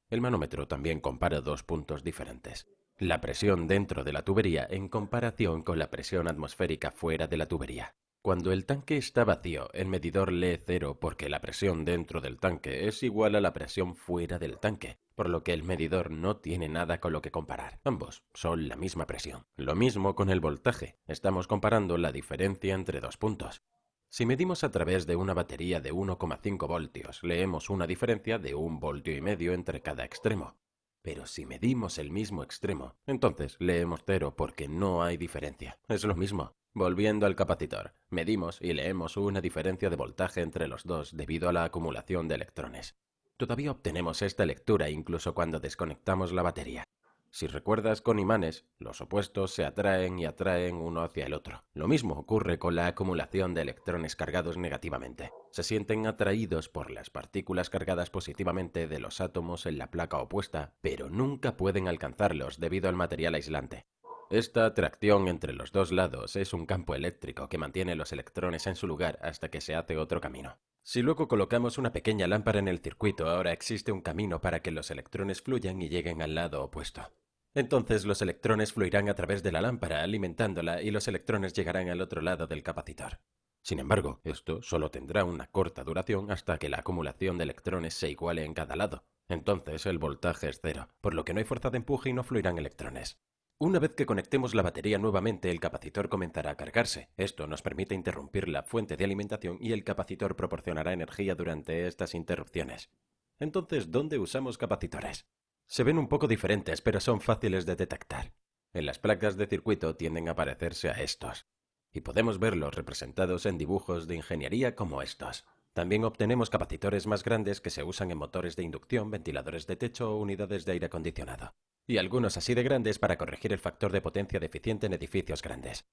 El manómetro también compara dos puntos diferentes. La presión dentro de la tubería en comparación con la presión atmosférica fuera de la tubería. Cuando el tanque está vacío, el medidor lee 0 porque la presión dentro del tanque es igual a la presión fuera del tanque, por lo que el medidor no tiene nada con lo que comparar. Ambos son la misma presión. Lo mismo con el voltaje. Estamos comparando la diferencia entre dos puntos. Si medimos a través de una batería de 1,5 voltios, leemos una diferencia de 1,5 voltios entre cada extremo. Pero si medimos el mismo extremo, entonces leemos 0 porque no hay diferencia. Es lo mismo. Volviendo al capacitor, medimos y leemos una diferencia de voltaje entre los dos debido a la acumulación de electrones. Todavía obtenemos esta lectura incluso cuando desconectamos la batería. Si recuerdas con imanes, los opuestos se atraen y atraen uno hacia el otro. Lo mismo ocurre con la acumulación de electrones cargados negativamente. Se sienten atraídos por las partículas cargadas positivamente de los átomos en la placa opuesta, pero nunca pueden alcanzarlos debido al material aislante. Esta atracción entre los dos lados es un campo eléctrico que mantiene los electrones en su lugar hasta que se hace otro camino. Si luego colocamos una pequeña lámpara en el circuito, ahora existe un camino para que los electrones fluyan y lleguen al lado opuesto. Entonces los electrones fluirán a través de la lámpara alimentándola y los electrones llegarán al otro lado del capacitor. Sin embargo, esto solo tendrá una corta duración hasta que la acumulación de electrones se iguale en cada lado. Entonces el voltaje es cero, por lo que no hay fuerza de empuje y no fluirán electrones. Una vez que conectemos la batería nuevamente, el capacitor comenzará a cargarse. Esto nos permite interrumpir la fuente de alimentación y el capacitor proporcionará energía durante estas interrupciones. Entonces, ¿dónde usamos capacitores? Se ven un poco diferentes, pero son fáciles de detectar. En las placas de circuito tienden a parecerse a estos, y podemos verlos representados en dibujos de ingeniería como estos. También obtenemos capacitores más grandes que se usan en motores de inducción, ventiladores de techo o unidades de aire acondicionado, y algunos así de grandes para corregir el factor de potencia deficiente en edificios grandes.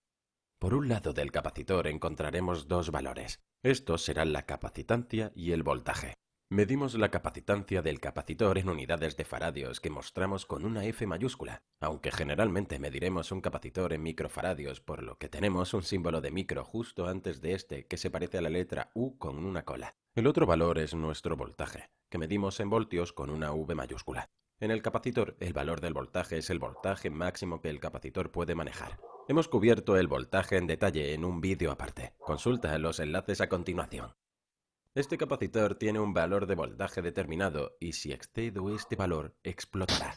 Por un lado del capacitor encontraremos dos valores. Estos serán la capacitancia y el voltaje. Medimos la capacitancia del capacitor en unidades de faradios que mostramos con una F mayúscula, aunque generalmente mediremos un capacitor en microfaradios, por lo que tenemos un símbolo de micro justo antes de este que se parece a la letra U con una cola. El otro valor es nuestro voltaje, que medimos en voltios con una V mayúscula. En el capacitor, el valor del voltaje es el voltaje máximo que el capacitor puede manejar. Hemos cubierto el voltaje en detalle en un vídeo aparte. Consulta los enlaces a continuación. Este capacitor tiene un valor de voltaje determinado y si excedo este valor, explotará.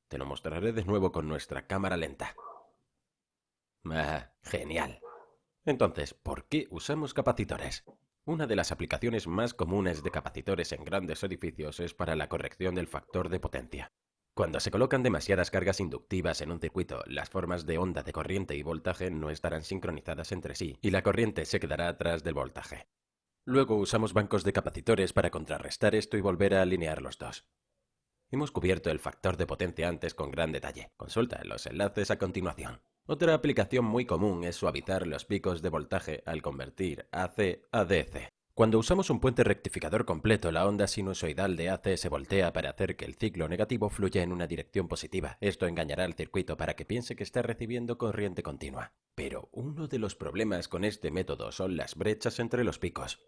Te lo mostraré de nuevo con nuestra cámara lenta. Genial. Entonces, ¿por qué usamos capacitores? Una de las aplicaciones más comunes de capacitores en grandes edificios es para la corrección del factor de potencia. Cuando se colocan demasiadas cargas inductivas en un circuito, las formas de onda de corriente y voltaje no estarán sincronizadas entre sí y la corriente se quedará atrás del voltaje. Luego usamos bancos de capacitores para contrarrestar esto y volver a alinear los dos. Hemos cubierto el factor de potencia antes con gran detalle. Consulta los enlaces a continuación. Otra aplicación muy común es suavizar los picos de voltaje al convertir AC a DC. Cuando usamos un puente rectificador completo, la onda sinusoidal de AC se voltea para hacer que el ciclo negativo fluya en una dirección positiva. Esto engañará al circuito para que piense que está recibiendo corriente continua. Pero uno de los problemas con este método son las brechas entre los picos.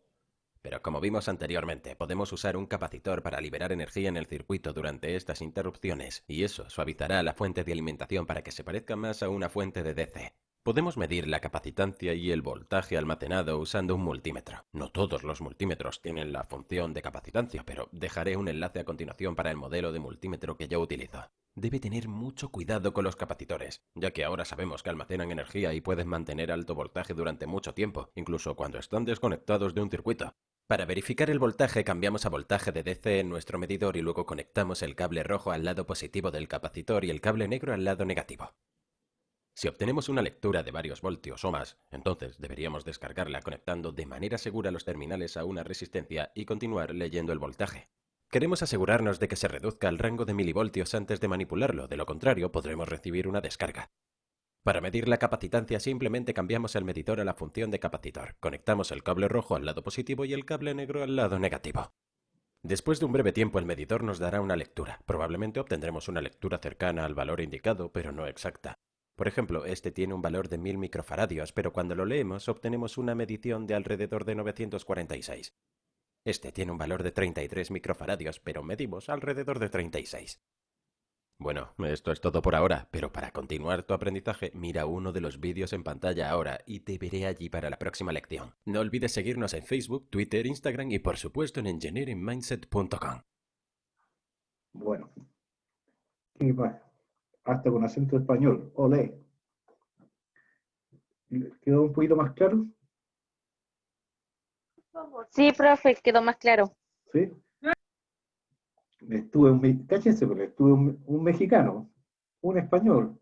Pero como vimos anteriormente, podemos usar un capacitor para liberar energía en el circuito durante estas interrupciones, y eso suavizará la fuente de alimentación para que se parezca más a una fuente de DC. Podemos medir la capacitancia y el voltaje almacenado usando un multímetro. No todos los multímetros tienen la función de capacitancia, pero dejaré un enlace a continuación para el modelo de multímetro que yo utilizo. Debe tener mucho cuidado con los capacitores, ya que ahora sabemos que almacenan energía y pueden mantener alto voltaje durante mucho tiempo, incluso cuando están desconectados de un circuito. Para verificar el voltaje cambiamos a voltaje de DC en nuestro medidor y luego conectamos el cable rojo al lado positivo del capacitor y el cable negro al lado negativo. Si obtenemos una lectura de varios voltios o más, entonces deberíamos descargarla conectando de manera segura los terminales a una resistencia y continuar leyendo el voltaje. Queremos asegurarnos de que se reduzca al rango de milivoltios antes de manipularlo, de lo contrario podremos recibir una descarga. Para medir la capacitancia simplemente cambiamos el medidor a la función de capacitor. Conectamos el cable rojo al lado positivo y el cable negro al lado negativo. Después de un breve tiempo el medidor nos dará una lectura. Probablemente obtendremos una lectura cercana al valor indicado, pero no exacta. Por ejemplo, este tiene un valor de 1000 microfaradios, pero cuando lo leemos obtenemos una medición de alrededor de 946. Este tiene un valor de 33 microfaradios, pero medimos alrededor de 36. Bueno, esto es todo por ahora, pero para continuar tu aprendizaje, mira uno de los vídeos en pantalla ahora y te veré allí para la próxima lección. No olvides seguirnos en Facebook, Twitter, Instagram y por supuesto en engineeringmindset.com. Bueno, y va, hasta con acento español, olé. ¿Quedó un poquito más claro? Sí, profe, quedó más claro. ¿Sí? Cáchense, pero estuve un mexicano, un español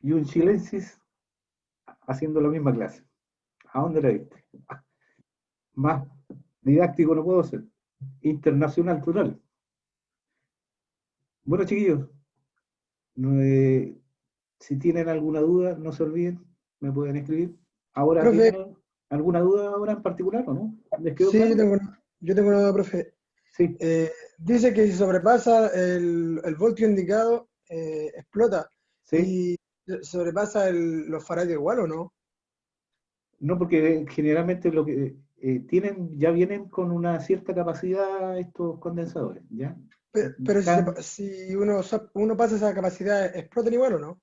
y un chilensis haciendo la misma clase. ¿A dónde la viste? Más didáctico no puedo ser. Internacional total. Bueno, chiquillos, si tienen alguna duda, no se olviden, me pueden escribir. Ahora, Profe. ¿tienen alguna duda ahora en particular o no? ¿Les quedó Sí, claro? yo tengo una duda, profe. Sí. Dice que si sobrepasa el voltio indicado, explota. Sí. ¿Y sobrepasa los faradios igual o no? No, porque generalmente lo que ya vienen con una cierta capacidad estos condensadores, ¿ya? Pero si, Tan- si uno pasa esa capacidad, ¿explotan igual o no?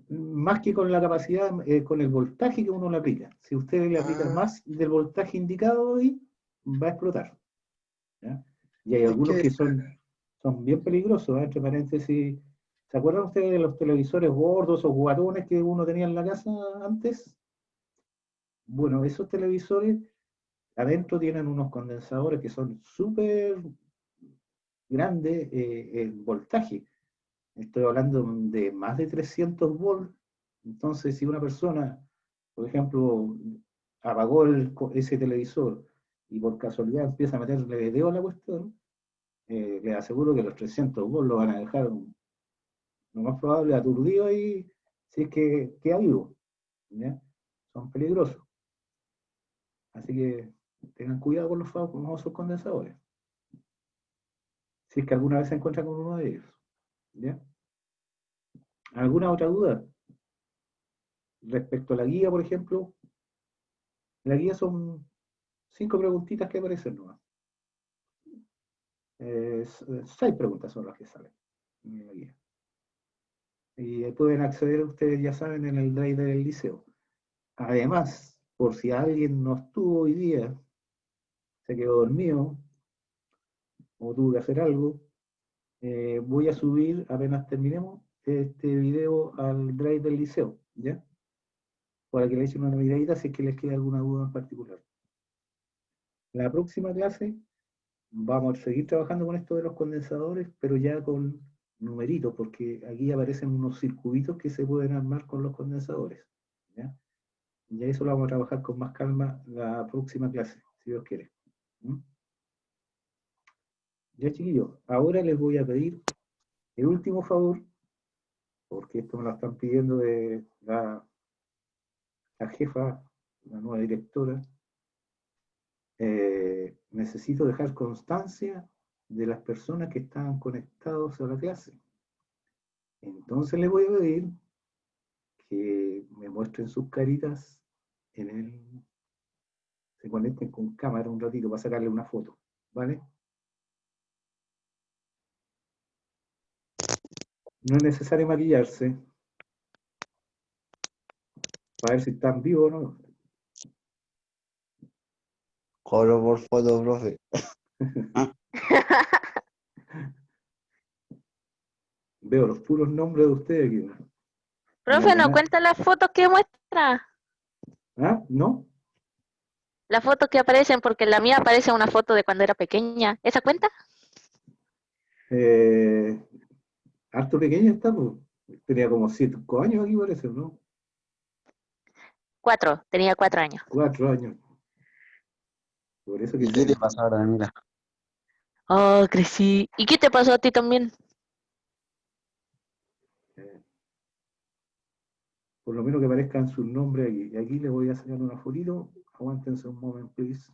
más que con la capacidad, con el voltaje que uno le aplica. Si usted le aplica Ah, más del voltaje indicado ahí, va a explotar. ¿Ya? Y hay es algunos que que son bien peligrosos, ¿eh? Entre paréntesis. ¿Se acuerdan ustedes de los televisores gordos o guatones que uno tenía en la casa antes? Bueno, esos televisores adentro tienen unos condensadores que son súper grandes en voltaje. Estoy hablando de más de 300 volts. Entonces, si una persona, por ejemplo, apagó ese televisor y por casualidad empieza a meterle dedo a la cuestión, le aseguro que los 300 volts lo van a dejar lo más probable aturdido ahí, si es que queda vivo. ¿Ya? Son peligrosos. Así que tengan cuidado con los famosos condensadores. Si es que alguna vez se encuentran con uno de ellos. ¿Ya? ¿Alguna otra duda? Respecto a la guía, por ejemplo, la guía son 5 preguntitas que aparecen nomás. 6 preguntas son las que salen en la guía. Y pueden acceder ustedes, ya saben, en el drive del liceo. Además, por si alguien no estuvo hoy día, se quedó dormido o tuvo que hacer algo, voy a subir, apenas terminemos, este video al drive del liceo, ¿ya? Para que le echen una miradita si es que les queda alguna duda en particular. La próxima clase vamos a seguir trabajando con esto de los condensadores, pero ya con numeritos, porque aquí aparecen unos circuitos que se pueden armar con los condensadores. ¿Ya? Y eso lo vamos a trabajar con más calma la próxima clase, si Dios quiere. ¿Mm? Ya, chiquillos, ahora les voy a pedir el último favor, porque esto me lo están pidiendo de la jefa, la nueva directora. Necesito dejar constancia de las personas que estaban conectados a la clase. Entonces les voy a pedir que me muestren sus caritas se conecten con cámara un ratito para sacarle una foto, ¿vale? No es necesario maquillarse para ver si están vivos o no. Cobro por foto, profe. Veo los puros nombres de ustedes aquí, ¿no? Profe, ¿no Nada. cuenta las fotos que muestra? ¿Ah? ¿No? Las fotos que aparecen, porque en la mía aparece una foto de cuando era pequeña. ¿Esa cuenta? Harto pequeña está, pues. Tenía como 5 años aquí, parece, ¿no? 4, tenía 4 años. 4 años. Por eso que ¿Y qué te pasa ahora, mira? Oh, crecí. ¿Y qué te pasó a ti también? por lo menos que aparezcan sus nombres aquí. Y aquí les voy a sacar una fotito. Aguántense un momento, please.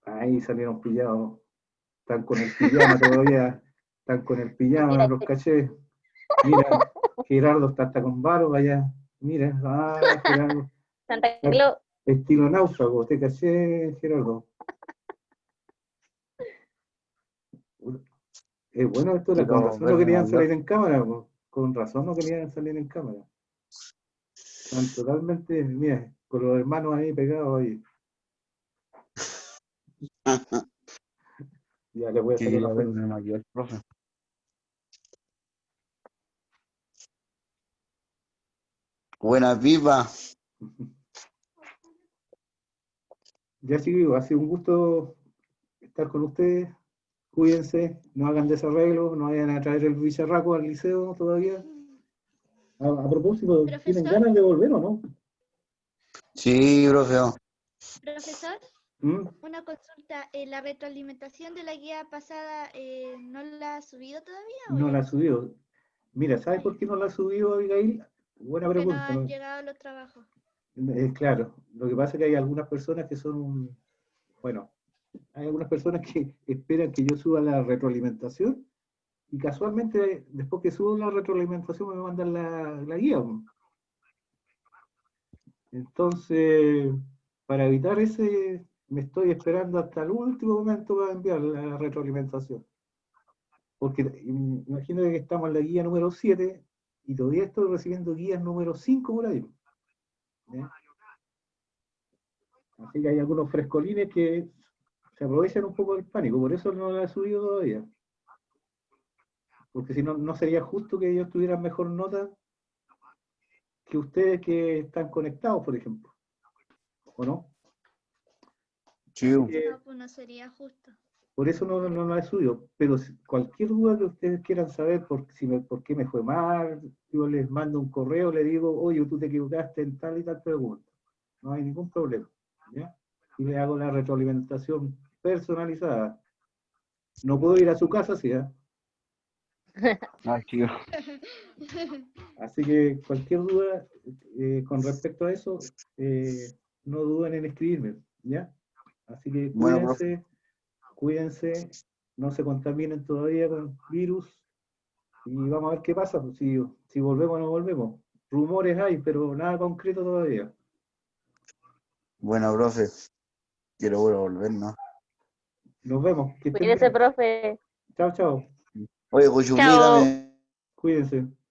Ahí salieron pillados. Están con el pijama todavía. Están con el pijama, los caché. Mira, Gerardo está hasta con barba allá. Mira, Gerardo. Santa Claus. Estilo náufrago, te caché, Gerardo. Bueno, esto era con Quiero razón no verme querían mayor. salir en cámara, po. Con razón no querían salir en cámara. Están totalmente, mira, con los hermanos ahí pegados ahí. Ya les voy a sacar Quería una foto. verme mayor, profe. Buena pipa. Ya chicos, ha sido un gusto estar con ustedes. Cuídense, no hagan desarreglos, no vayan a traer el bicharraco al liceo todavía. A propósito, ¿tienen Profesor, ganas de volver o no? Sí, profe. profesor, ¿Mm? una consulta. ¿La retroalimentación de la guía pasada no la ha subido todavía o No ya la ha la subió? subido. Mira, ¿sabes por qué no la ha subido, Abigail? Buena Porque no pregunta, han ¿no? llegado los trabajos. Claro, lo que pasa es que hay algunas personas que son, bueno, hay algunas personas que esperan que yo suba la retroalimentación y casualmente después que subo la retroalimentación me mandan la guía. Entonces, para evitar me estoy esperando hasta el último momento para enviar la retroalimentación. Porque imagínate que estamos en la guía número 7 y todavía estoy recibiendo guías número 5 por ahí. ¿Ya? Así que hay algunos frescolines que se aprovechan un poco del pánico, por eso no la he subido todavía. Porque si no, no sería justo que ellos tuvieran mejor nota que ustedes que están conectados, por ejemplo. ¿O no? Sí, Así que No, pues no sería justo. por eso no la he subido. Pero cualquier duda que ustedes quieran saber por qué me fue mal, yo les mando un correo, le digo, oye, tú te equivocaste en tal y tal pregunta. No hay ningún problema. ¿Ya? Y le hago la retroalimentación personalizada. No puedo ir a su casa, sí, ¿eh? ah, chico. Así que cualquier duda con respecto a eso, no duden en escribirme, ¿ya? Así que Bueno, profe. cuídense, no se contaminen todavía con virus y vamos a ver qué pasa, pues, si volvemos o no volvemos. Rumores hay, pero nada concreto todavía. Bueno, profe. Quiero volver, ¿no? Nos vemos, que estén Cuídese, bien. profe. Chao, chao. Oye, Cuchumí, Chao. dame. Cuídense.